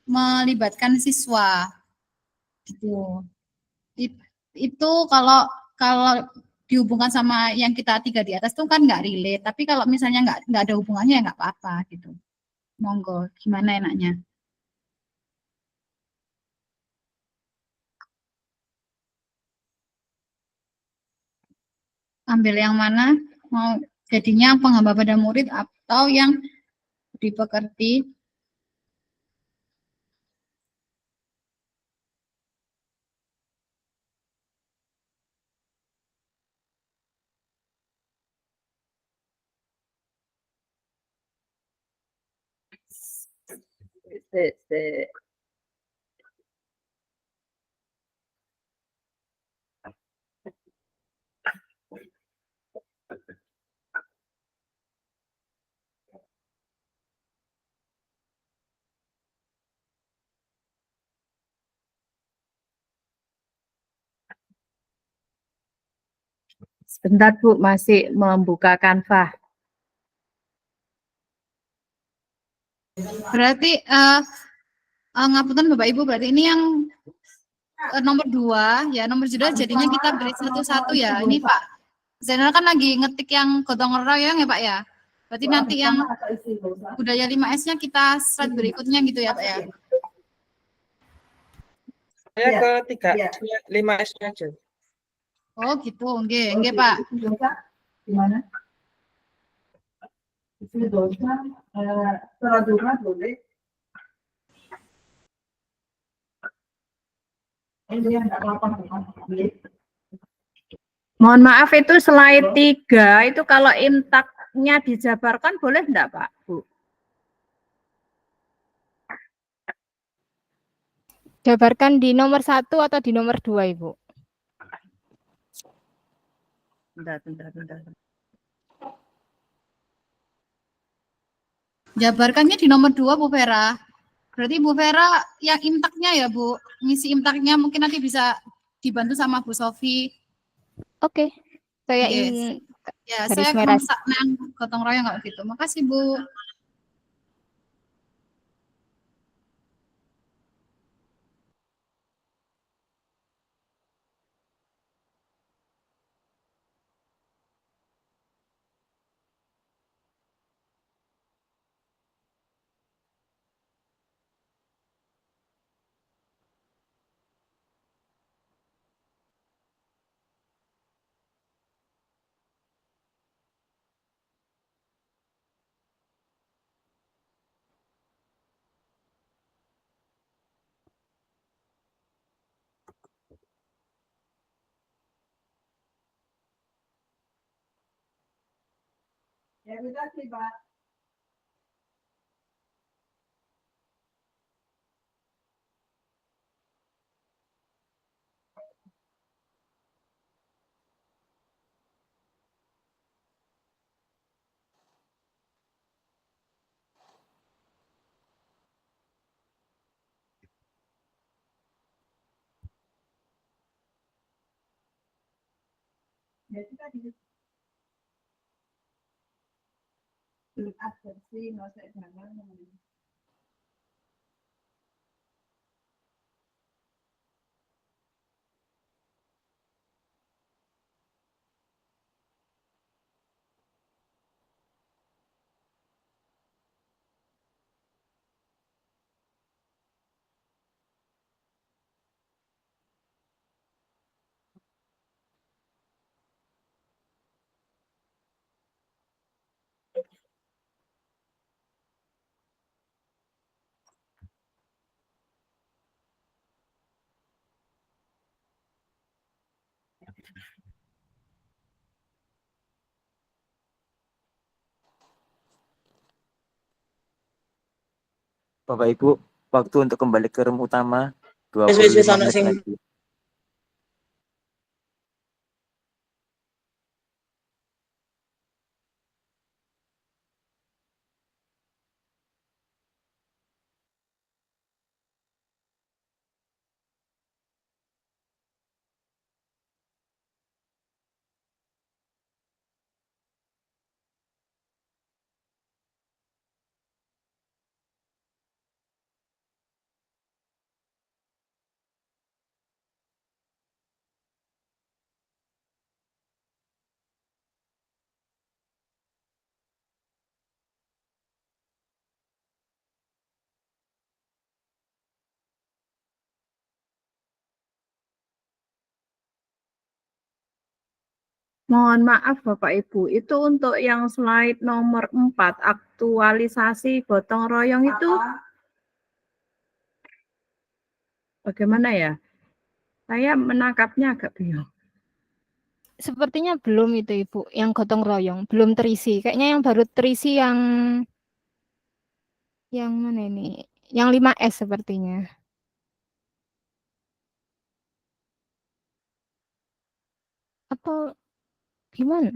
melibatkan siswa gitu. Itu kalau kalau dihubungkan sama yang kita tiga di atas tuh kan nggak relate. Tapi kalau misalnya nggak ada hubungannya ya nggak apa-apa gitu. Monggo, gimana enaknya? Ambil yang mana? Mau jadinya penghamba pada murid atau yang dipekerti?
Se- se- Sebentar Bu, masih membuka Canva.
Berarti ngapunten Bapak Ibu, berarti ini yang nomor 2 ya, nomor 2 jadinya kita beri satu-satu ya. Ini Pak Zainal kan lagi ngetik yang gotong royong ya Pak ya. Berarti nanti yang budaya 5S-nya kita slide berikutnya gitu ya Pak ya.
Saya
Iya,
ke 3,
iya.
5S aja.
Oh gitu, nggih Pak.
Gimana? Isi dosa, sholat Jumat boleh. Ini enggak apa-apa. Boleh.
Mohon maaf itu slide 3 itu kalau imtaknya dijabarkan boleh enggak Pak, Bu?
Jabarkan di nomor 1 atau di nomor 2, Ibu?
Bentar.
Jabarkannya di nomor 2 Bu Vera. Berarti Bu Vera yang imtaknya ya Bu, ngisi imtaknya mungkin nanti bisa dibantu sama Bu Sofi.
Oke, saya
Yes.
ingin
Ya,
garis
saya
merah.
nang gotong royong kalau gitu. Makasih Bu.
Ya, terima kasih, Pak. Ya, kita di absensi, no sé, jangan.
Bapak Ibu, waktu untuk kembali ke room utama
Wis
25
ana
menit
sing
lagi.
Mohon maaf Bapak Ibu, itu untuk yang slide nomor 4, aktualisasi gotong royong itu bagaimana ya? Saya menangkapnya agak bingung.
Sepertinya belum itu Ibu, yang gotong royong belum terisi. Kayaknya yang baru terisi yang mana ini? Yang 5S sepertinya. Atau gimana?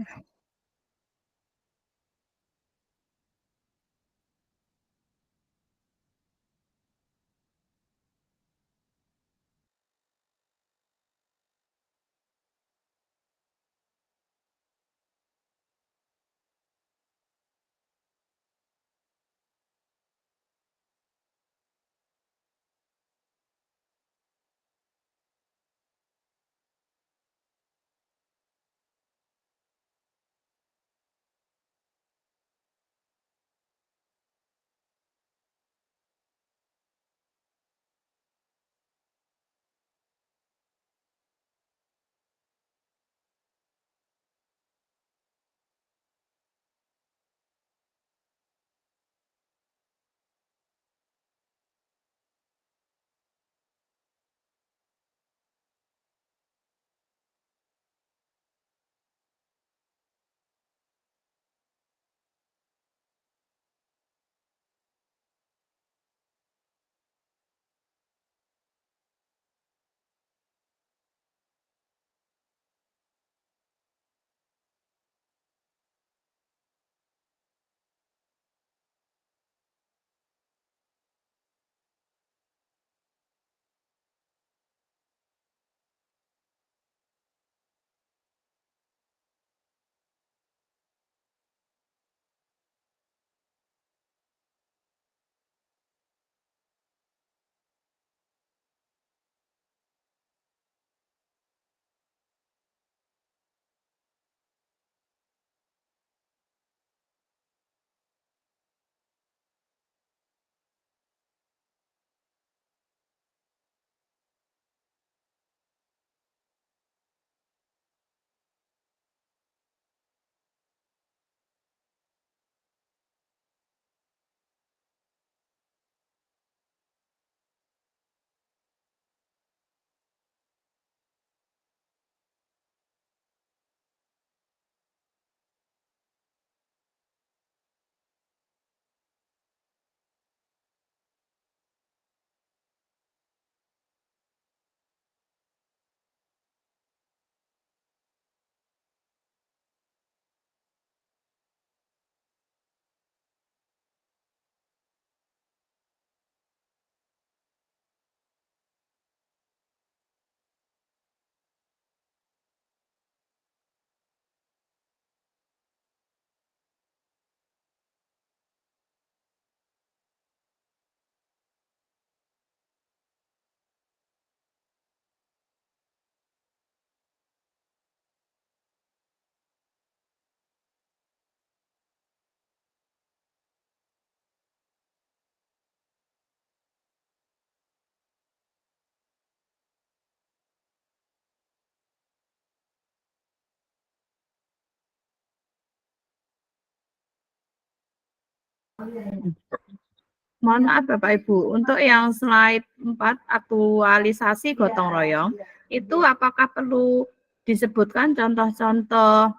Mohon maaf Bapak Ibu, untuk yang slide 4, aktualisasi gotong royong, itu apakah perlu disebutkan contoh-contoh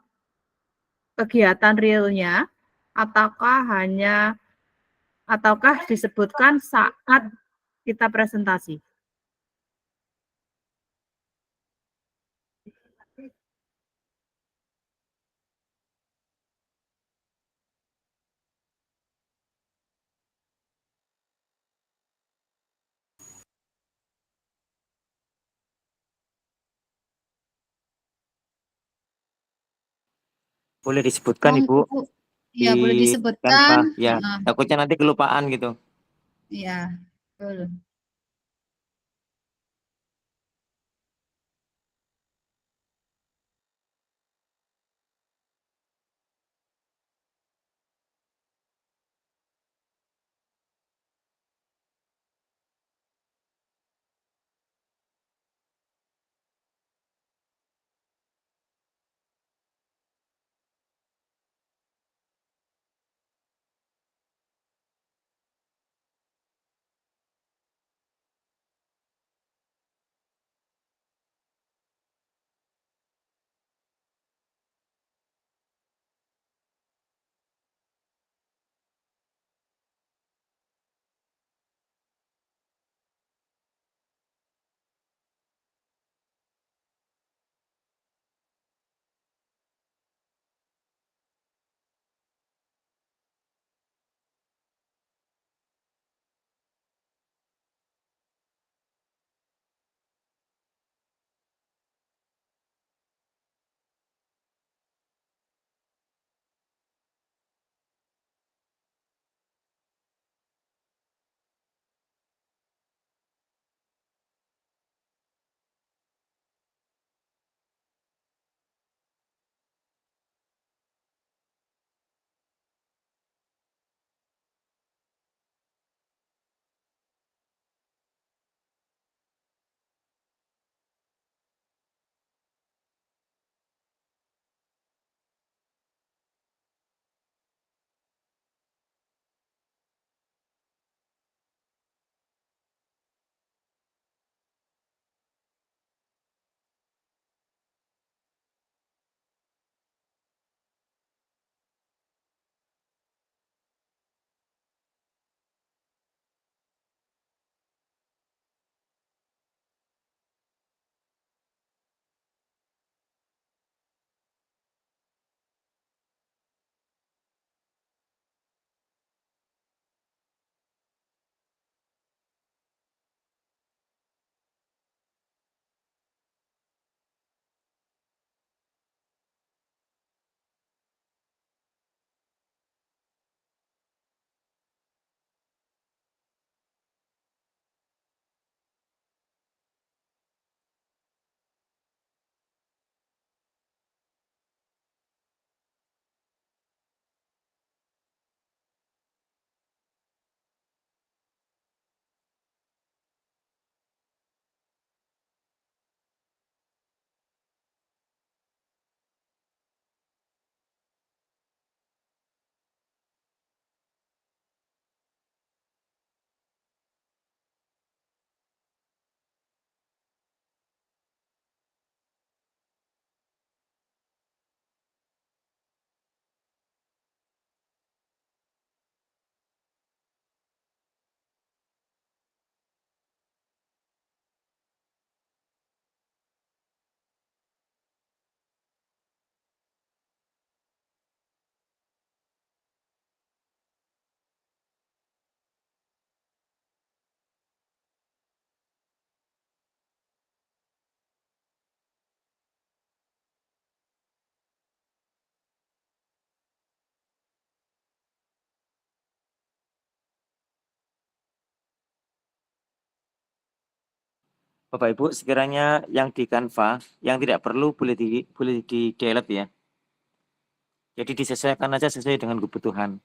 kegiatan realnya, ataukah disebutkan saat kita presentasi?
Boleh disebutkan Ibu
Monggo, Bu.
di
Iya, boleh
Canva,
disebutkan.
ya.
Heeh,
Takutnya nanti kelupaan gitu.
iya, betul.
Bapak Ibu, sekiranya yang di Canva yang tidak perlu boleh di delete ya. Jadi disesuaikan aja sesuai dengan kebutuhan.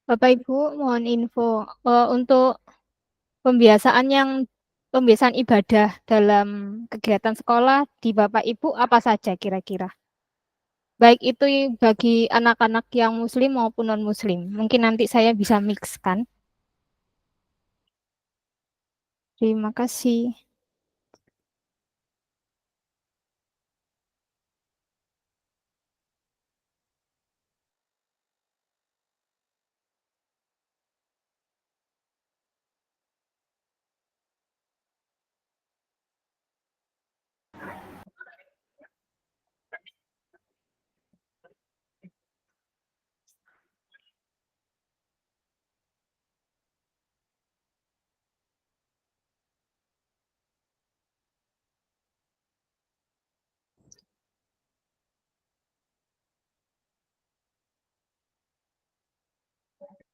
Bapak Ibu, mohon info untuk pembiasaan ibadah dalam kegiatan sekolah di Bapak Ibu apa saja kira-kira? Baik itu bagi anak-anak yang Muslim maupun non-Muslim. Mungkin nanti saya bisa mixkan. Terima kasih.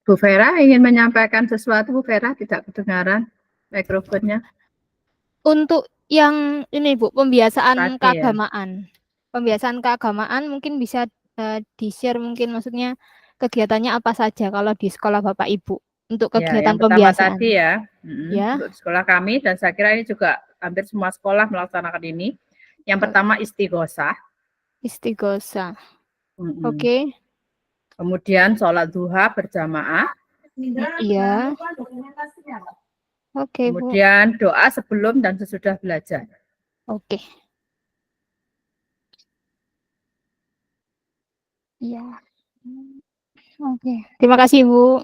Bu Vera ingin menyampaikan sesuatu, Bu Vera tidak kedengaran mikrofonnya.
Untuk yang ini Bu, pembiasaan
Tadi ya.
keagamaan. Pembiasaan keagamaan mungkin bisa di-share mungkin maksudnya kegiatannya apa saja kalau di sekolah Bapak Ibu untuk
Ya,
kegiatan
yang pertama
pembiasaan.
tadi ya,
Ya.
untuk di sekolah kami dan saya kira ini juga hampir semua sekolah melaksanakan ini. Yang pertama istighosah.
Istighosah.
Mm-mm.
Oke.
Kemudian sholat duha berjamaah.
Iya. Oke, Bu.
Kemudian doa sebelum dan sesudah belajar.
Oke. Iya. Oke. Terima kasih, Bu.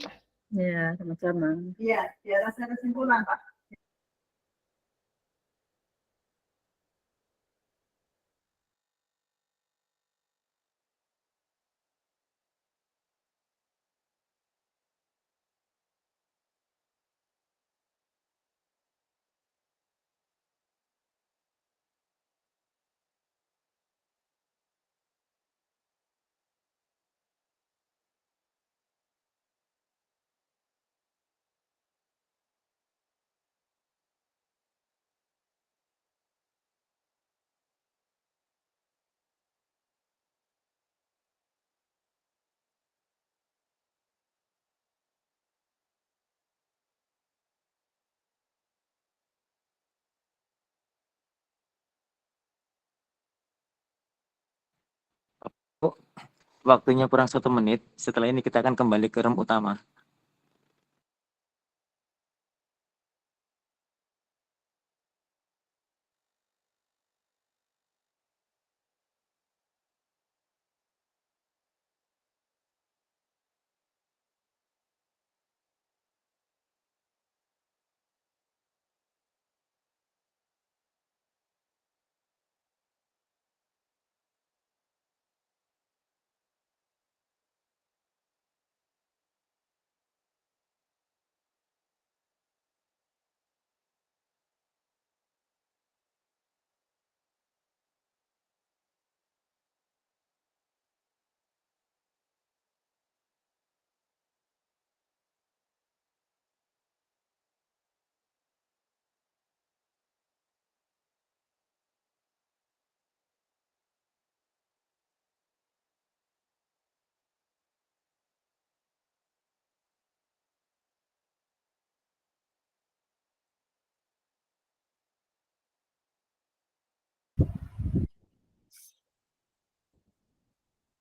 Ya, sama-sama.
Iya, di atasnya kesimpulan, Pak.
Bu, waktunya kurang 1 menit. Setelah ini kita akan kembali ke room utama.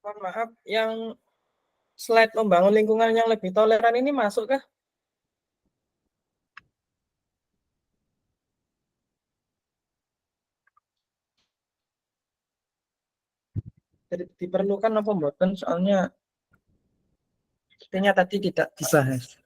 Mohon maaf, yang slide membangun lingkungan yang lebih toleran ini masuk kah? Jadi diperlukan apa mboten? Soalnya sepertinya tadi tidak dibahas.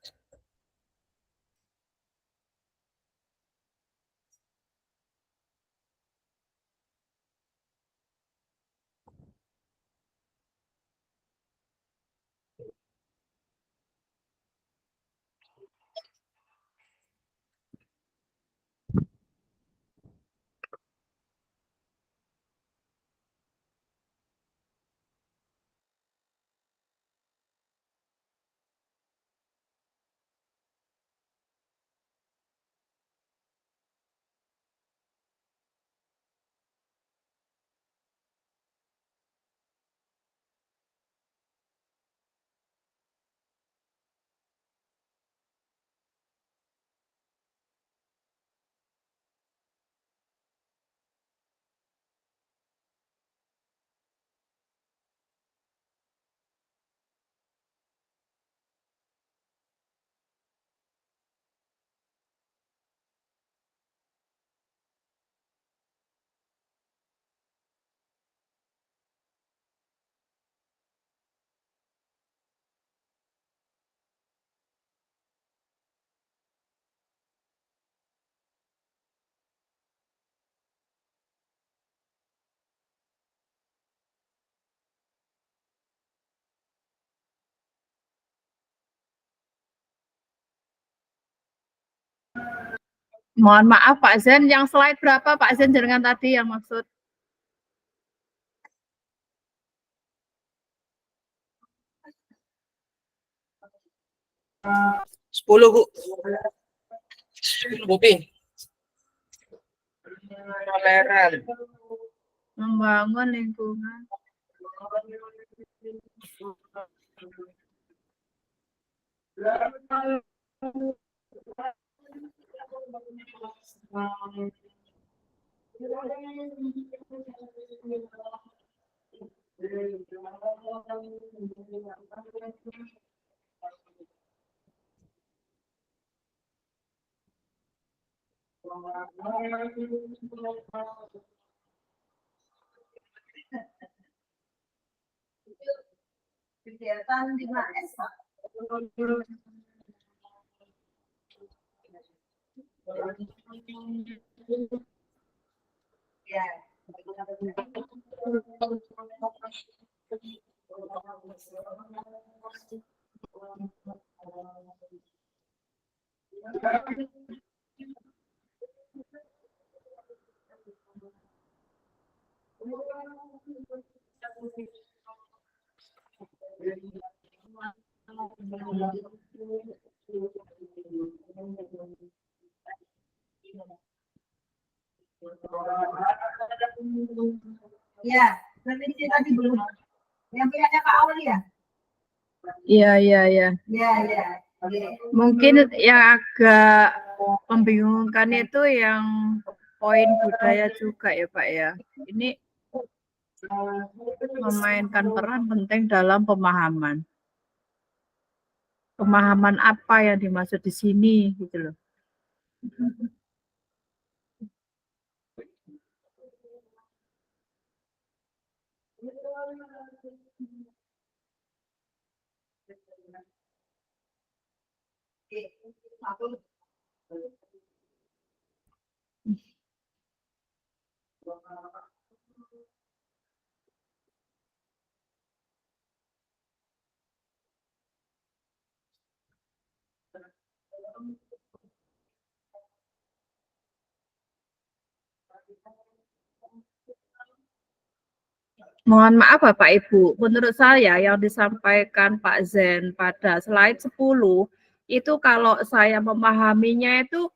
Mohon maaf Pak Zen, yang slide berapa Pak Zen jenengan tadi yang maksud?
Sepuluh Bu. 10 Bu. Toleran.
Membangun lingkungan.
Kegiatan 5S, Pak. Ya. Ya, revisi tadi belum. Yang punyanya Kak Auli ya?
Iya, iya, iya.
Ya, ya.
Mungkin yang agak membingungkan itu yang poin budaya juga ya Pak ya. Ini memainkan peran penting dalam pemahaman. Pemahaman apa yang dimaksud di sini gitu loh. Mohon maaf Bapak Ibu, menurut saya yang disampaikan Pak Zen pada slide 10 itu kalau saya memahaminya itu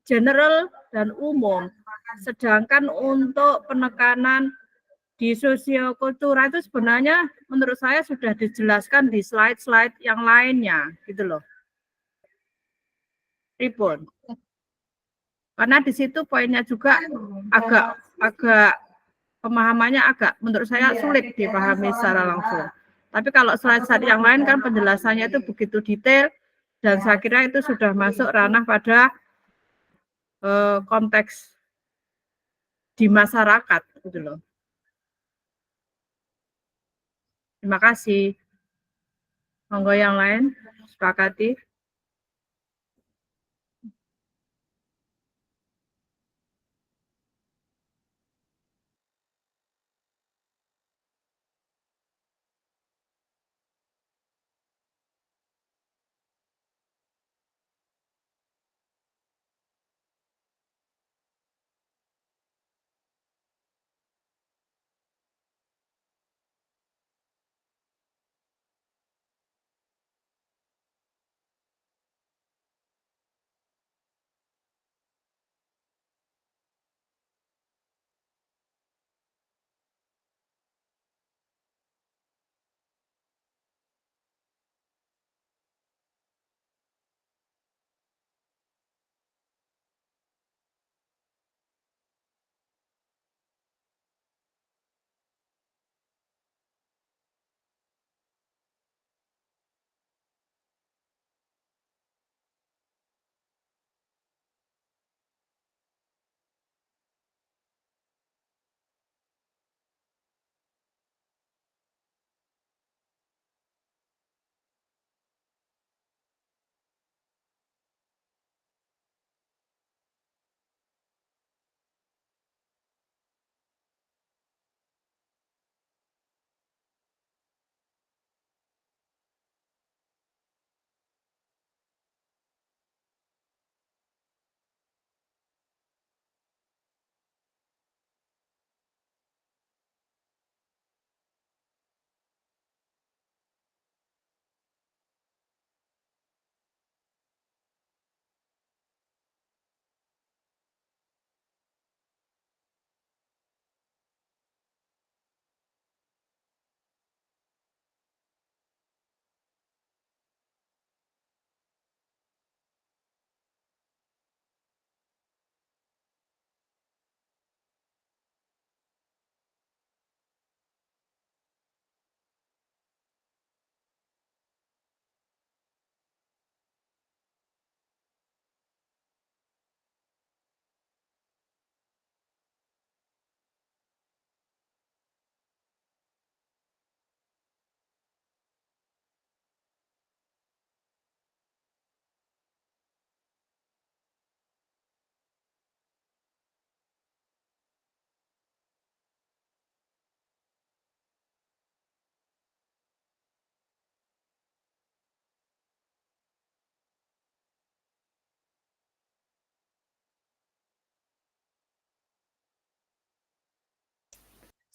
general dan umum. Sedangkan untuk penekanan di sosiokultural itu sebenarnya menurut saya sudah dijelaskan di slide-slide yang lainnya gitu loh. Ribon. Karena di situ poinnya juga agak pemahamannya agak menurut saya sulit dipahami secara langsung. Tapi kalau slide-slide yang lain kan penjelasannya itu begitu detail dan saya kira itu sudah masuk ranah pada konteks di masyarakat gitu loh. Terima kasih. Monggo yang lain sepakati.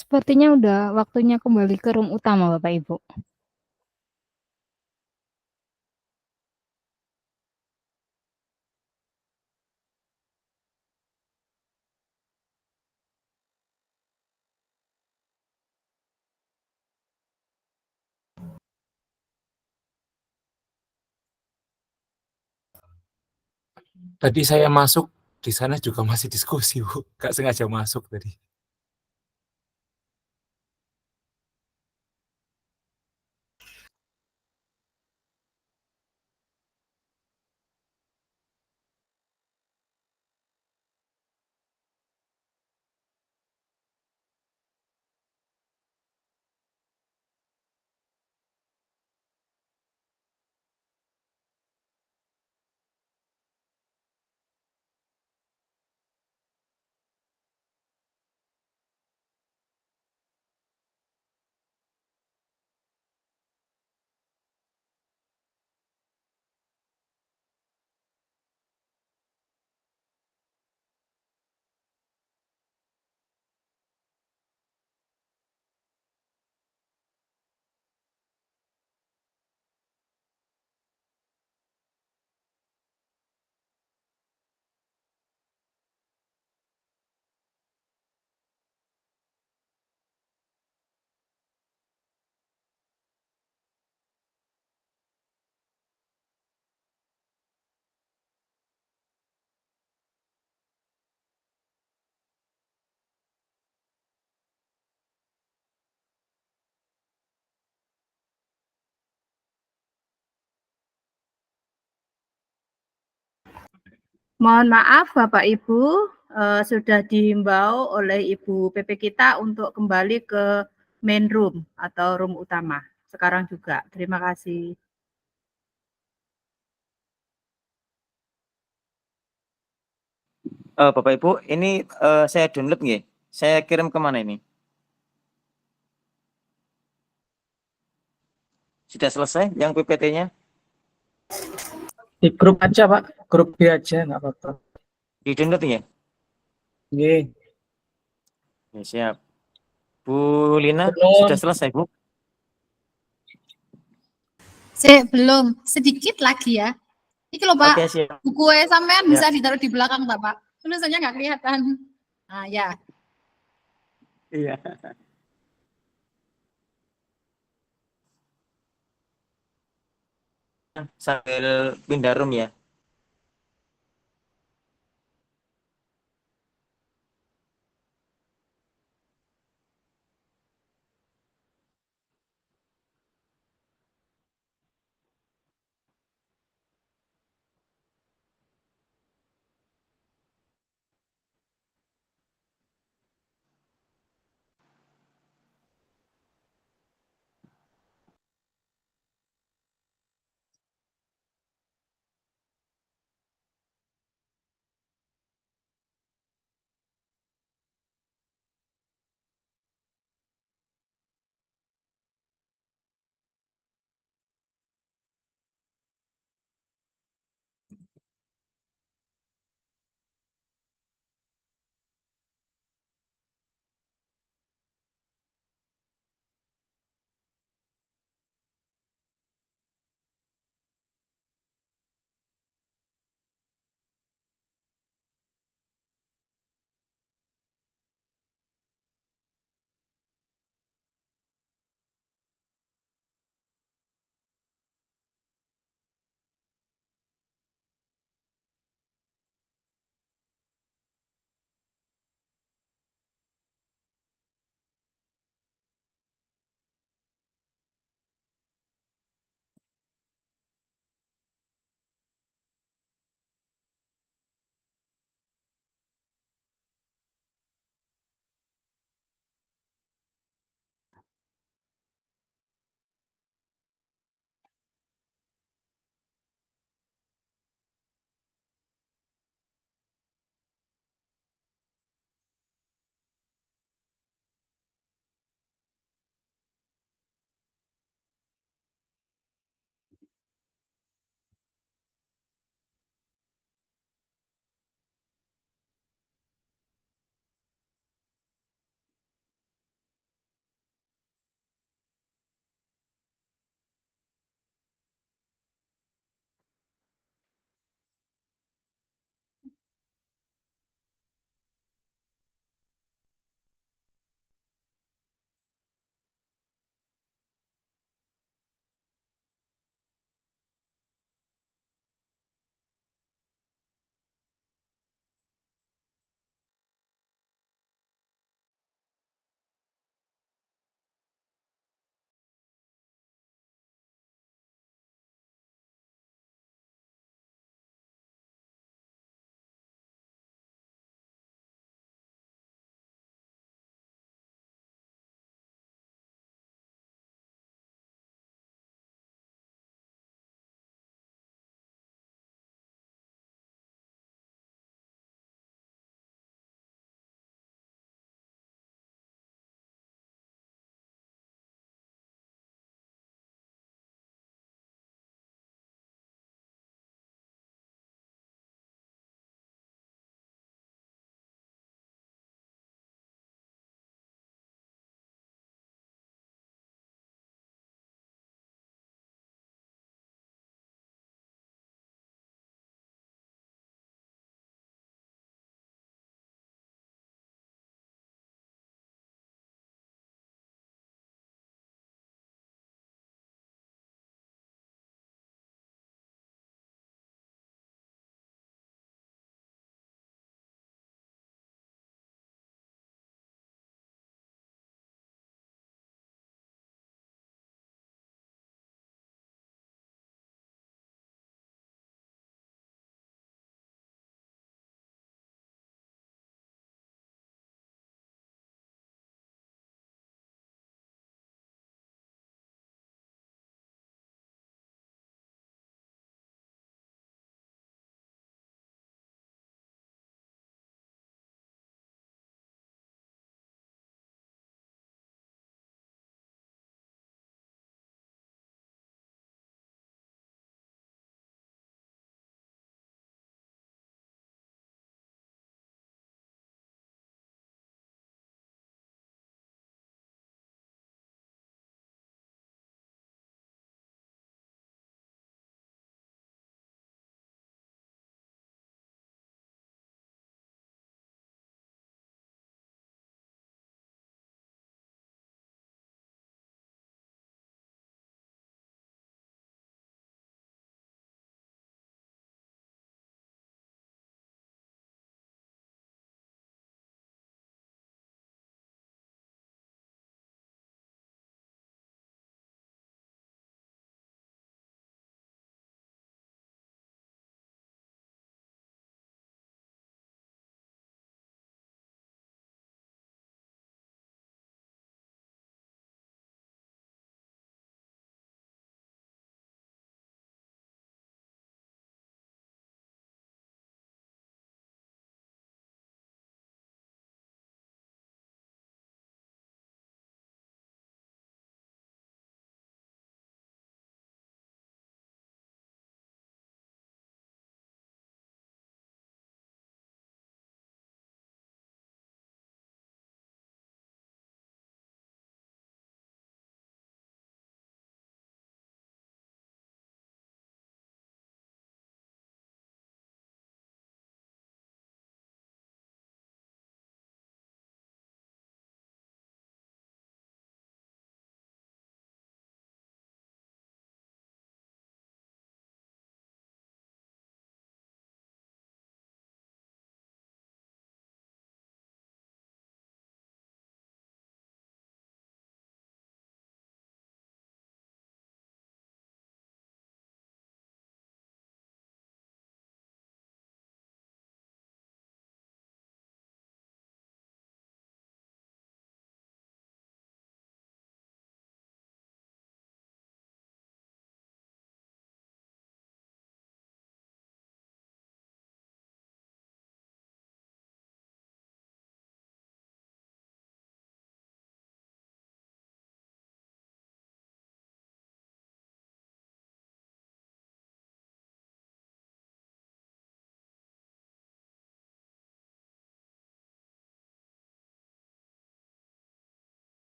Sepertinya udah waktunya kembali ke room utama, Bapak Ibu.
Tadi saya masuk di sana juga masih diskusi, Bu. Nggak sengaja masuk tadi.
Mohon maaf Bapak Ibu, sudah dihimbau oleh Ibu PP kita untuk kembali ke main room atau room utama. Sekarang juga. Terima kasih.
Bapak Ibu, ini saya download nggih. Saya kirim ke mana ini? Sudah selesai yang PPT-nya?
Di grup aja, Pak. Grup B aja, nggak apa-apa.
Di download ya?
Nggih.
Ya, siap. Bu Lina,
Belum.
sudah selesai, Bu?
Belum, sedikit lagi ya. Ini loh Pak,
Oke, siap.
buku sampean
Ya.
bisa ditaruh di belakang tak Pak? Tulisannya nggak kelihatan. Nah ya,
Iya. Sambil pindah room ya.